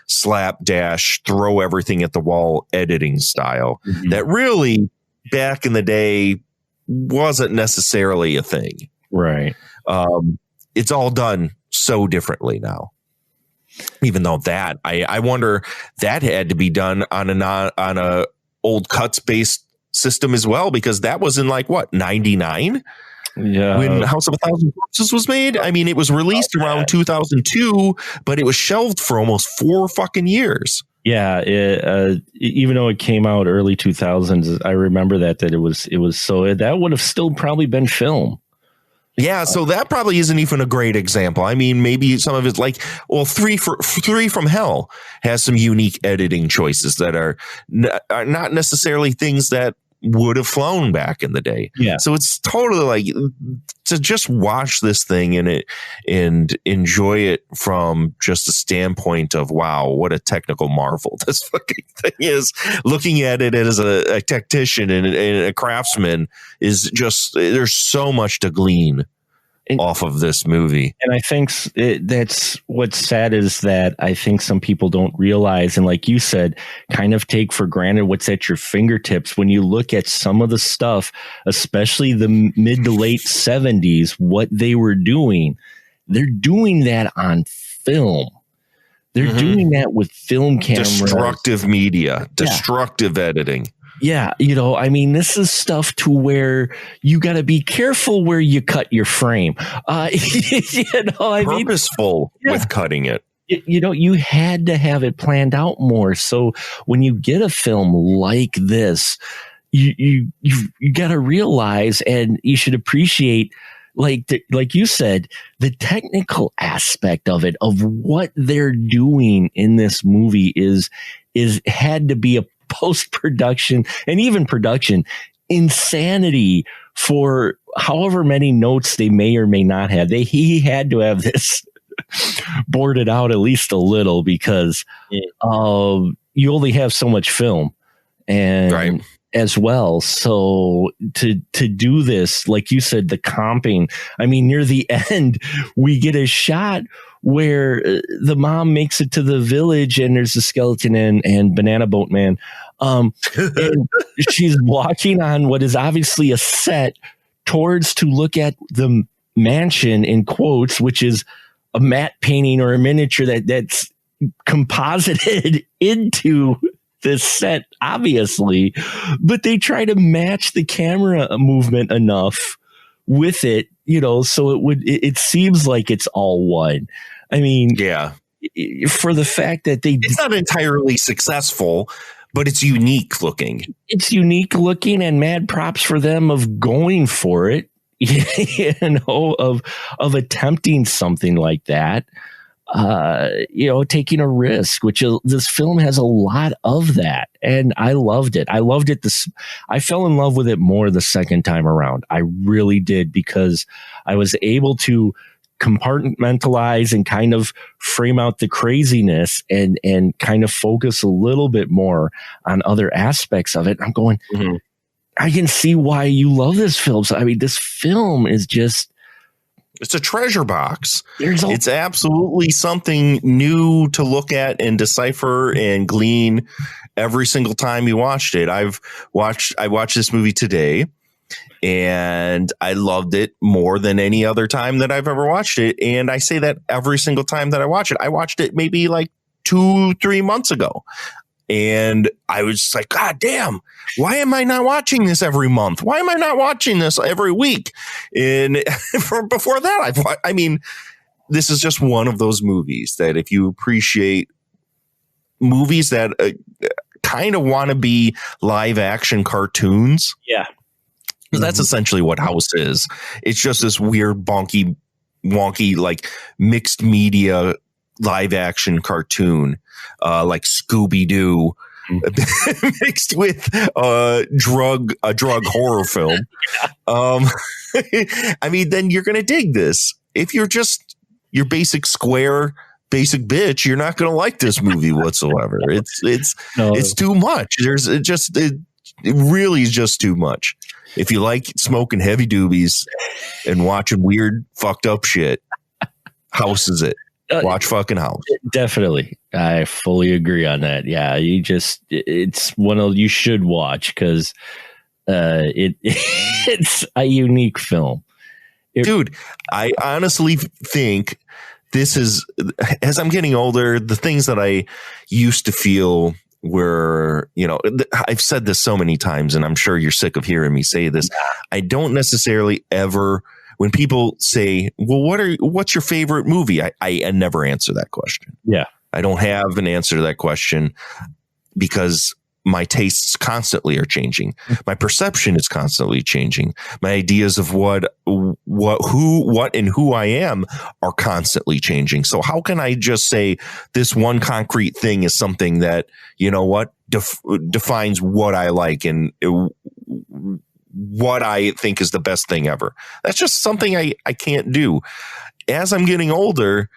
slapdash, throw everything at the wall editing style that really back in the day wasn't necessarily a thing. Right. It's all done so differently now. Even though that I wonder that had to be done on a old cuts based system as well, because that was in 99? Yeah. When House of a Thousand Corpses was made. I mean, it was released around 2002, but it was shelved for almost 4 fucking years.
Yeah. Even though it came out early 2000s, I remember that it was so that would have still probably been film.
Yeah, so that probably isn't even a great example. I mean, maybe some of it's Three from Hell has some unique editing choices that are not necessarily things that would have flown back in the day. Yeah. So it's totally to just watch this thing and enjoy it from just a standpoint of, wow, what a technical marvel this fucking thing is. Looking at it as a technician and a craftsman is just, there's so much to glean off of this movie.
And I think that's what's sad, is that I think some people don't realize, and like you said, kind of take for granted what's at your fingertips when you look at some of the stuff, especially the mid to late 70s, what they were doing. They're doing that on film. They're doing that with film cameras.
Destructive media, destructive editing.
Yeah, I mean, this is stuff to where you got to be careful where you cut your frame.
Purposeful with cutting it.
You had to have it planned out more. So when you get a film like this, you got to realize, and you should appreciate, like you said, the technical aspect of it, of what they're doing in this movie is had to be a post-production and even production insanity for however many notes they may or may not have. He had to have this boarded out at least a little, because you only have so much film. and
Right.
as well. So to do this, like you said, the comping, I mean, near the end, we get a shot where the mom makes it to the village and there's a skeleton and Banana Boat Man. And she's walking on what is obviously a set towards to look at the mansion in quotes, which is a matte painting or a miniature that's composited into this set, obviously, but they try to match the camera movement enough with it, so it seems like it's all one. I mean,
Yeah.
For the fact that
it's not entirely successful, but it's unique looking.
It's unique looking, and mad props for them of going for it, of attempting something like that. Taking a risk, which this film has a lot of that. And I loved it. I fell in love with it more the second time around. I really did, because I was able to compartmentalize and kind of frame out the craziness and kind of focus a little bit more on other aspects of it. I'm going, I can see why you love this film. So, I mean, this film is just,
it's a treasure box. It's absolutely something new to look at and decipher and glean every single time you watched it. I watched this movie today, and I loved it more than any other time that I've ever watched it. And I say that every single time that I watch it. I watched it maybe like 2-3 months ago. And I was just like, God damn, why am I not watching this every month? Why am I not watching this every week? And before that, this is just one of those movies that if you appreciate movies that kind of want to be live action cartoons.
Yeah.
That's essentially what House is. It's just this weird, wonky, like mixed media live action cartoon, like Scooby-Doo mixed with a drug horror film. Then you're going to dig this. If you're just your basic square, basic bitch, you're not going to like this movie whatsoever. It's too much. It really is just too much. If you like smoking heavy doobies and watching weird, fucked up shit, House is it. Watch fucking House.
Definitely. I fully agree on that. Yeah. It's one of, you should watch, because it's a unique film.
Dude, I honestly think this is, as I'm getting older, the things that I used to feel were, I've said this so many times, and I'm sure you're sick of hearing me say this. I don't necessarily ever, when people say, well, what's your favorite movie? I never answer that question.
Yeah.
I don't have an answer to that question, because my tastes constantly are changing. My perception is constantly changing. My ideas of what and who I am are constantly changing. So how can I just say this one concrete thing is something that, defines what I like and what I think is the best thing ever? That's just something I can't do. As I'm getting older,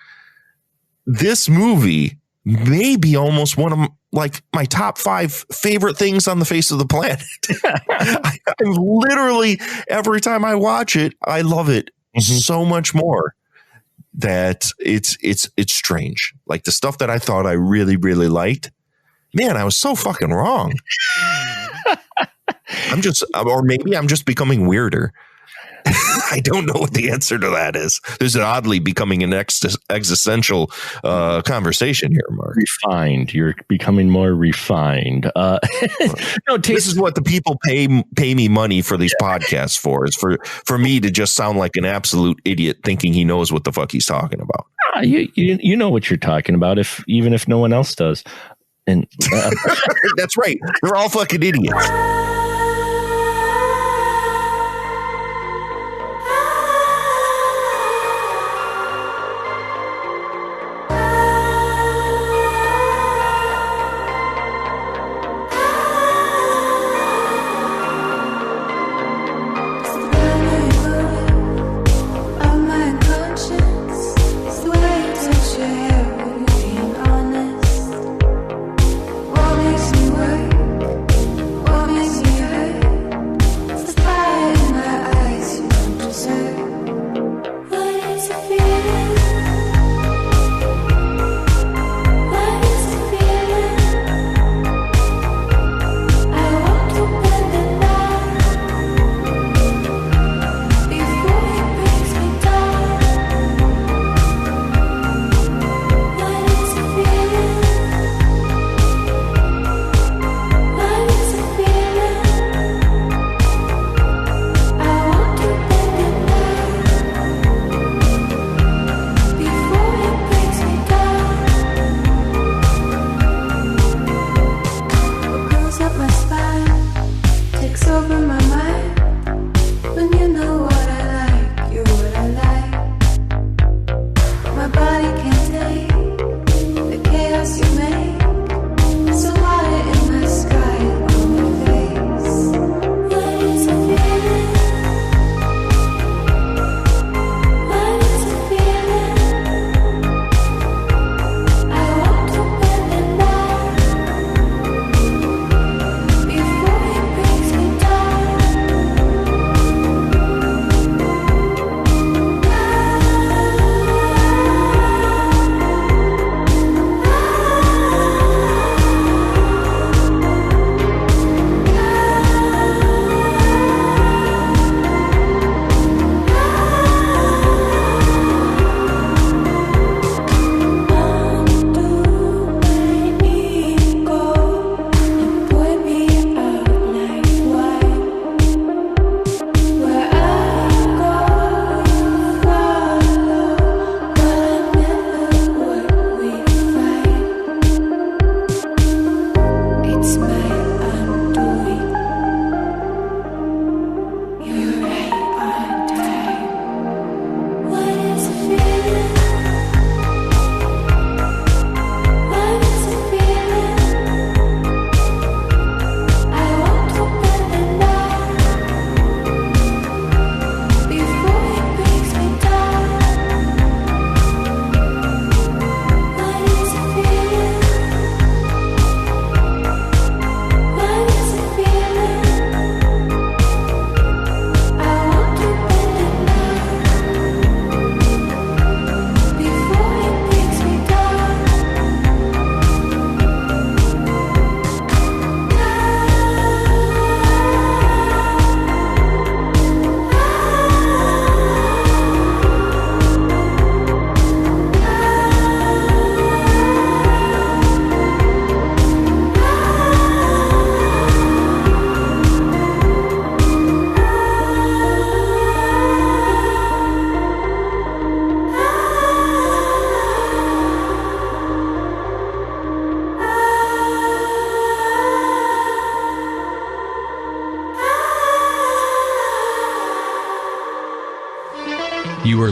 this movie may be almost one of my top 5 favorite things on the face of the planet. I literally, every time I watch it, I love it so much more that it's strange. Like the stuff that I thought I really, really liked, man, I was so fucking wrong. Maybe I'm just becoming weirder. I don't know what the answer to that is. There's an oddly becoming an existential conversation here, Mark.
Refined. You're becoming more refined.
This is what the people pay me money for these podcasts for, is for me to just sound like an absolute idiot thinking he knows what the fuck he's talking about.
You know what you're talking about, even if no one else does. And
that's right. They're all fucking idiots.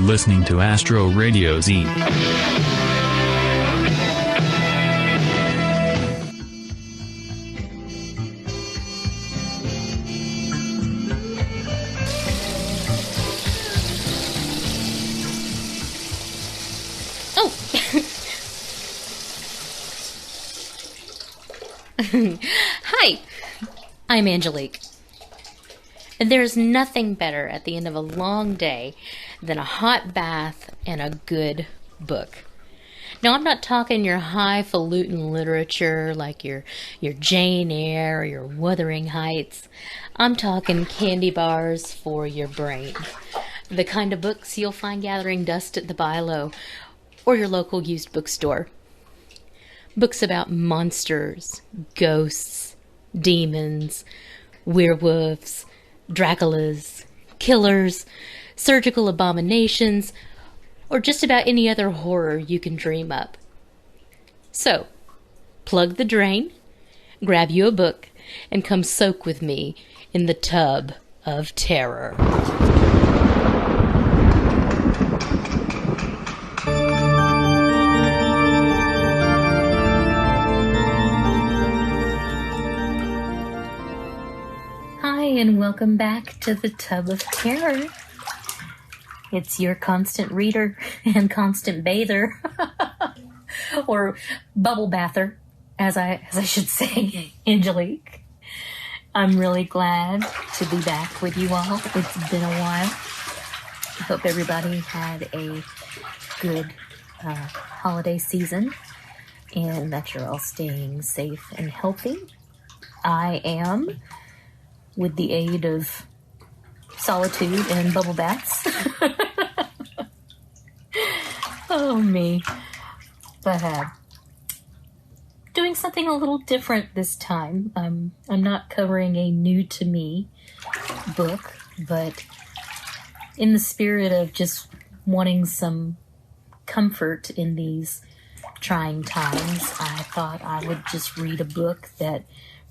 listening to Astro Radio Z.
Hi, I'm Angelique. And there's nothing better at the end of a long day than a hot bath and a good book. Now, I'm not talking your highfalutin literature like your Jane Eyre or your Wuthering Heights. I'm talking candy bars for your brain. The kind of books you'll find gathering dust at the Bi-Lo or your local used bookstore. Books about monsters, ghosts, demons, werewolves, Draculas, killers, surgical abominations, or just about any other horror you can dream up. So, plug the drain, grab you a book, and come soak with me in the tub of terror. And welcome back to the Tub of Terror. It's your constant reader and constant bather, or bubble bather, as I should say, Angelique. I'm really glad to be back with you all. It's been a while. I hope everybody had a good holiday season and that you're all staying safe and healthy. I am, with the aid of solitude and bubble baths. Oh, me. But doing something a little different this time. I'm not covering a new-to-me book, but in the spirit of just wanting some comfort in these trying times, I thought I would just read a book that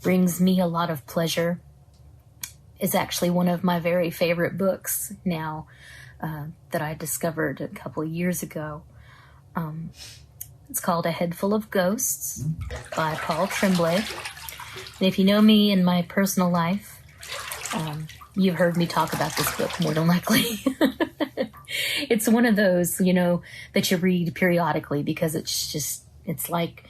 brings me a lot of pleasure. Is actually one of my very favorite books now that I discovered a couple of years ago. It's called A Head Full of Ghosts by Paul Tremblay. And if you know me in my personal life, you've heard me talk about this book more than likely. It's one of those, that you read periodically because it's like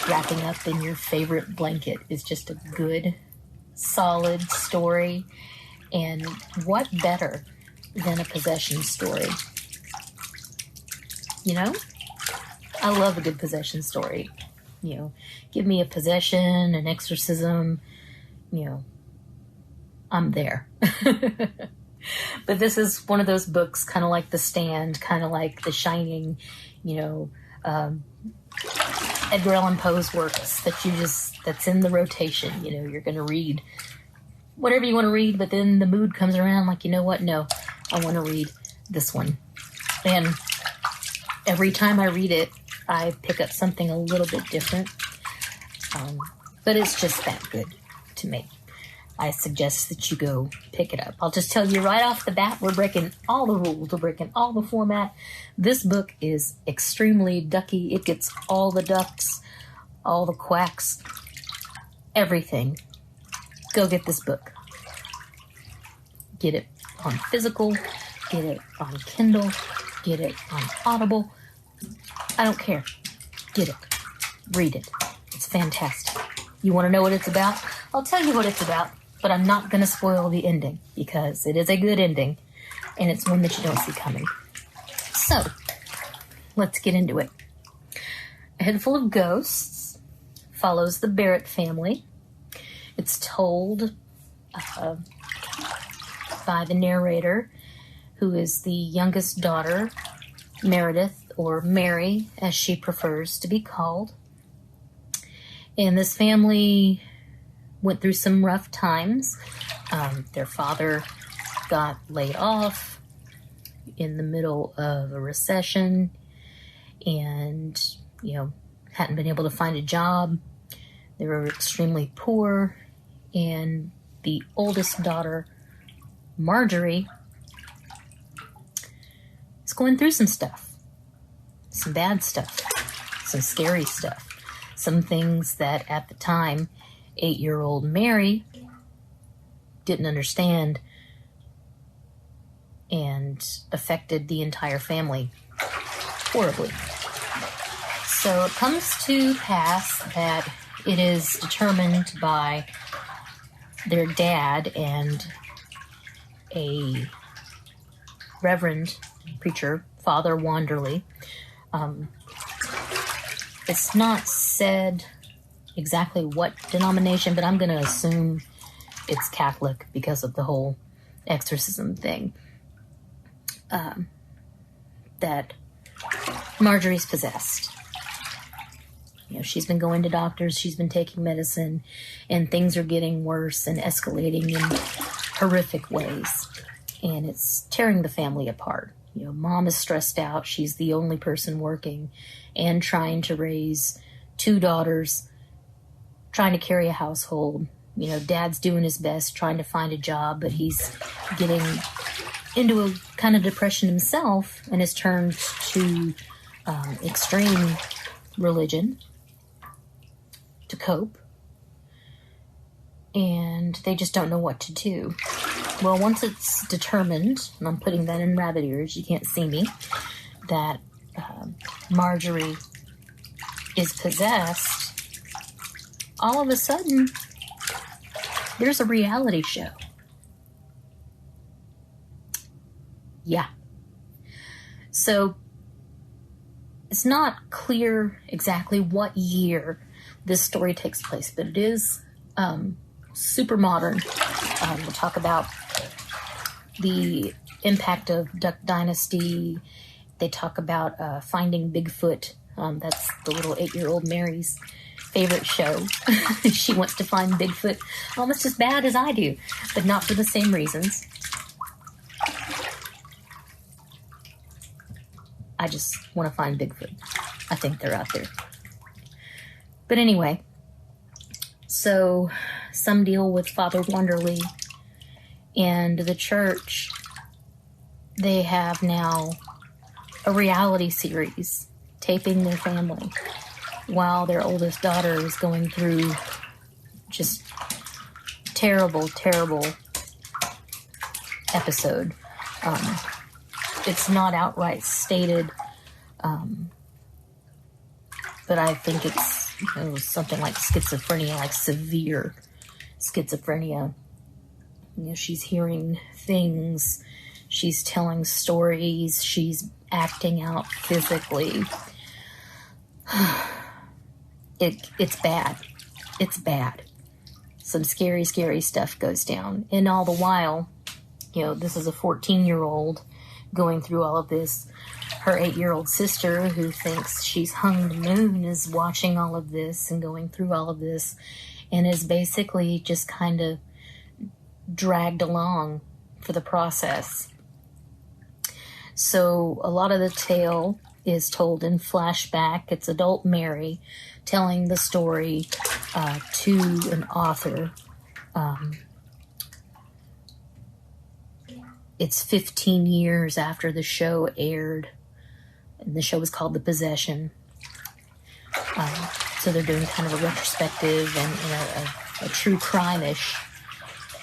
wrapping up in your favorite blanket. It's just a good, solid story, and what better than a possession story? I love a good possession story. Give me a possession, an exorcism, I'm there. But this is one of those books, kind of like The Stand, kind of like The Shining, Edgar Allan Poe's works that's in the rotation. You're going to read whatever you want to read, but then the mood comes around like, you know what? No, I want to read this one. And every time I read it, I pick up something a little bit different. But it's just that good to me. I suggest that you go pick it up. I'll just tell you right off the bat, we're breaking all the rules. We're breaking all the format. This book is extremely ducky. It gets all the ducks, all the quacks, everything. Go get this book. Get it on physical. Get it on Kindle. Get it on Audible. I don't care. Get it. Read it. It's fantastic. You want to know what it's about? I'll tell you what it's about. But I'm not going to spoil the ending because it is a good ending and it's one that you don't see coming. So, let's get into it. A Head Full of Ghosts follows the Barrett family. It's told by the narrator, who is the youngest daughter, Meredith, or Mary, as she prefers to be called. And this family went through some rough times. Their father got laid off in the middle of a recession and, hadn't been able to find a job. They were extremely poor. And the oldest daughter, Marjorie, is going through some stuff. Some bad stuff. Some scary stuff. Some things that at the time 8-year-old Mary didn't understand and affected the entire family horribly. So it comes to pass that it is determined by their dad and a reverend preacher, Father Wanderley. It's not said exactly what denomination, but I'm going to assume it's Catholic because of the whole exorcism thing. That Marjorie's possessed. You know, she's been going to doctors, she's been taking medicine, and things are getting worse and escalating in horrific ways. And it's tearing the family apart. You know, mom is stressed out. She's the only person working and trying to raise 2 daughters, trying to carry a household. You know, dad's doing his best, trying to find a job, but he's getting into a kind of depression himself and has turned to extreme religion to cope. And they just don't know what to do. Well, once it's determined, and I'm putting that in rabbit ears, you can't see me, that Marjorie is possessed, all of a sudden, there's a reality show. Yeah. So, it's not clear exactly what year this story takes place, but it is super modern. We'll talk about the impact of Duck Dynasty. They talk about Finding Bigfoot. That's the little 8-year-old Mary's favorite show. She wants to find Bigfoot almost as bad as I do, but not for the same reasons. I just want to find Bigfoot. I think they're out there. But anyway, so some deal with Father Wanderley and the church. They have now a reality series taping their family while their oldest daughter is going through just terrible, terrible episode. It's not outright stated, but I think it's something like schizophrenia, like severe schizophrenia. You know, she's hearing things, she's telling stories, she's acting out physically. It's bad. It's bad. Some scary, scary stuff goes down. And all the while, you know, this is a 14-year-old going through all of this. Her 8-year-old sister, who thinks she's hung the moon, is watching all of this and going through all of this and is basically just kind of dragged along for the process. So a lot of the tale is told in flashback. It's adult Mary telling the story to an author. It's 15 years after the show aired. And the show was called The Possession. So they're doing kind of a retrospective and a true crime-ish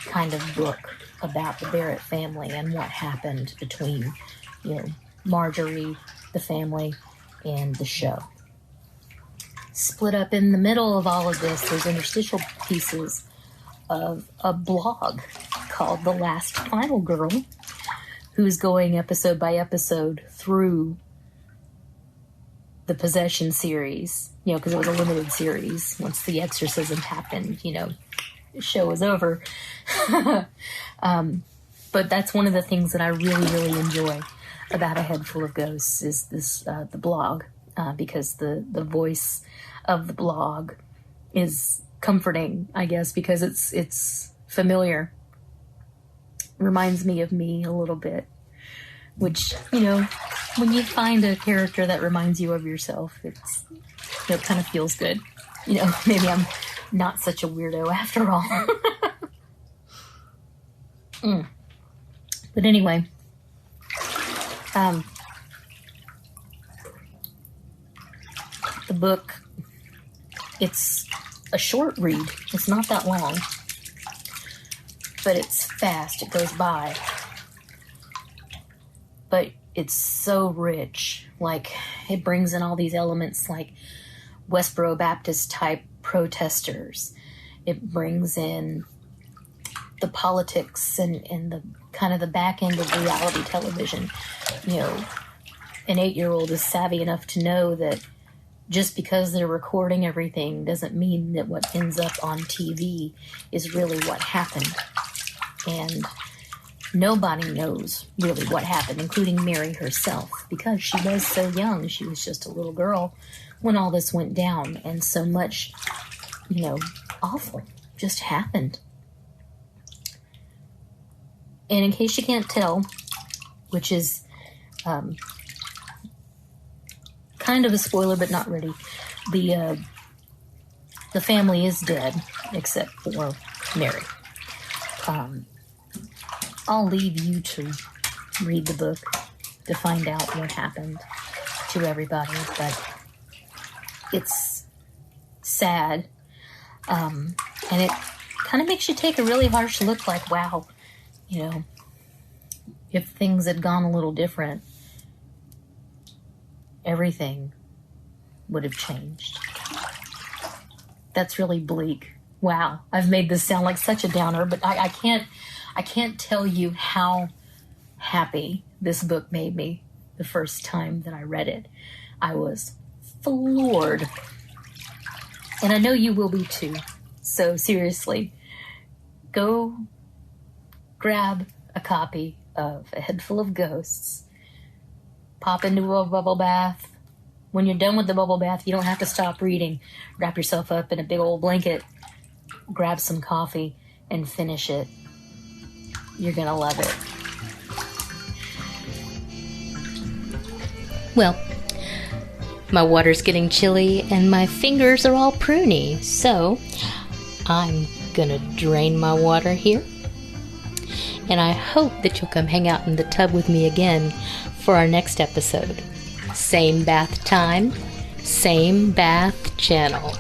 kind of book about the Barrett family and what happened between, you know, Marjorie, the family, and the show. Split up in the middle of all of this, there's interstitial pieces of a blog called The Last Final Girl, who's going episode by episode through the Possession series, you know, because it was a limited series. Once the exorcism happened, you know, the show was over. But that's one of the things that I really, really enjoy about A Head Full of Ghosts is this, the blog, because the voice of the blog is comforting, I guess, because it's familiar. Reminds me of me a little bit, which, you know, when you find a character that reminds you of yourself, it's, you know, it kind of feels good. You know, maybe I'm not such a weirdo after all. But anyway, book, it's a short read. It's not that long, but it's fast. It goes by. But it's so rich. Like, it brings in all these elements like Westboro Baptist type protesters. It brings in the politics and the kind of the back end of reality television. You know, an 8-year-old is savvy enough to know that just because they're recording everything doesn't mean that what ends up on TV is really what happened. And nobody knows really what happened, including Mary herself, because she was so young. She was just a little girl when all this went down, and so much, you know, awful just happened. And in case you can't tell, which is kind of a spoiler, but not really, the family is dead, except for Mary. I'll leave you to read the book to find out what happened to everybody, but it's sad. And it kind of makes you take a really harsh look, like, wow, you know, if things had gone a little different, everything would have changed. That's really bleak. Wow, I've made this sound like such a downer, but I can't tell you how happy this book made me the first time that I read it. I was floored. And I know you will be too. So seriously, go grab a copy of A Head Full of Ghosts. Pop into a bubble bath. When you're done with the bubble bath, you don't have to stop reading. Wrap yourself up in a big old blanket. Grab some coffee and finish it. You're gonna love it.
Well, my water's getting chilly and my fingers are all pruny, so I'm gonna drain my water here. And I hope that you'll come hang out in the tub with me again for our next episode. Same bath time, same bath channel.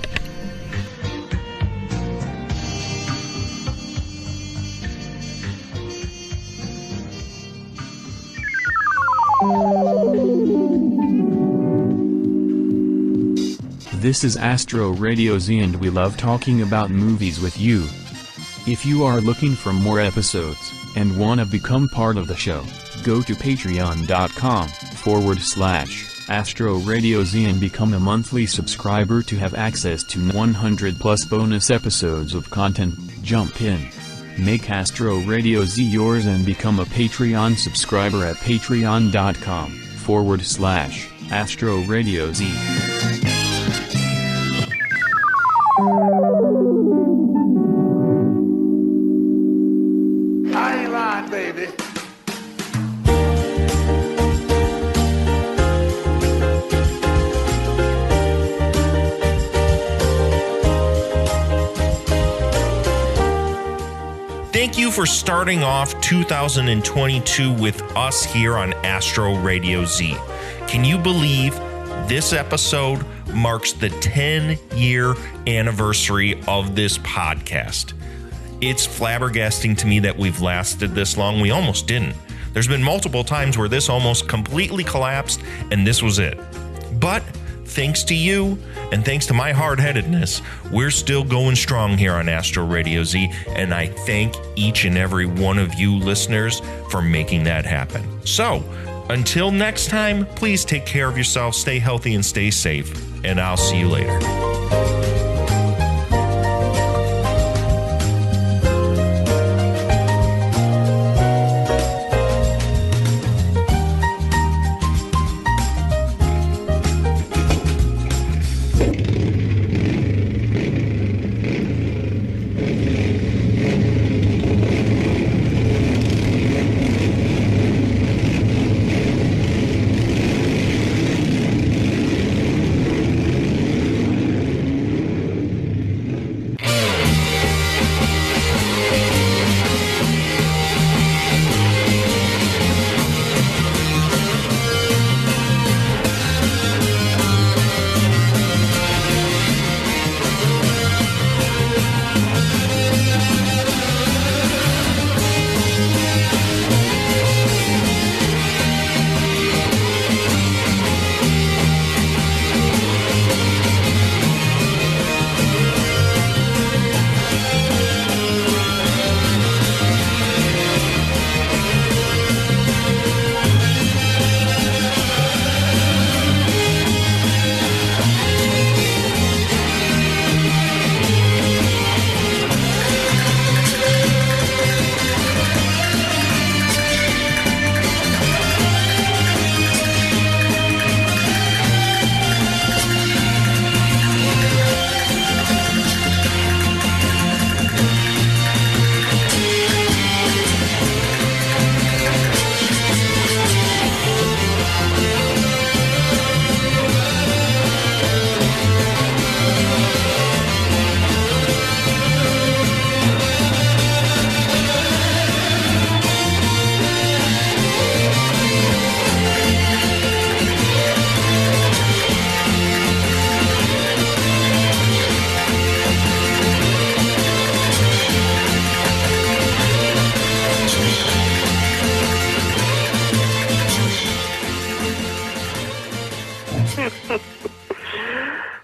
This is Astro Radio Z and we love talking about movies with you. If you are looking for more episodes and want to become part of the show, go to patreon.com/Astro Radio Z and become a monthly subscriber to have access to 100 plus bonus episodes of content. Jump in. Make Astro Radio Z yours and become a Patreon subscriber at patreon.com/Astro Radio Z.
I ain't lying, baby.
Thank you for starting off 2022 with us here on Astro Radio Z. Can you believe this episode marks the 10-year anniversary of this podcast? It's flabbergasting to me that we've lasted this long. We almost didn't. There's been multiple times where this almost completely collapsed, and this was it. But thanks to you, and thanks to my hard-headedness, we're still going strong here on Astro Radio Z, and I thank each and every one of you listeners for making that happen. So, until next time, please take care of yourself, stay healthy, and stay safe, and I'll see you later.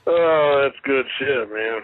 Oh, that's good shit, man.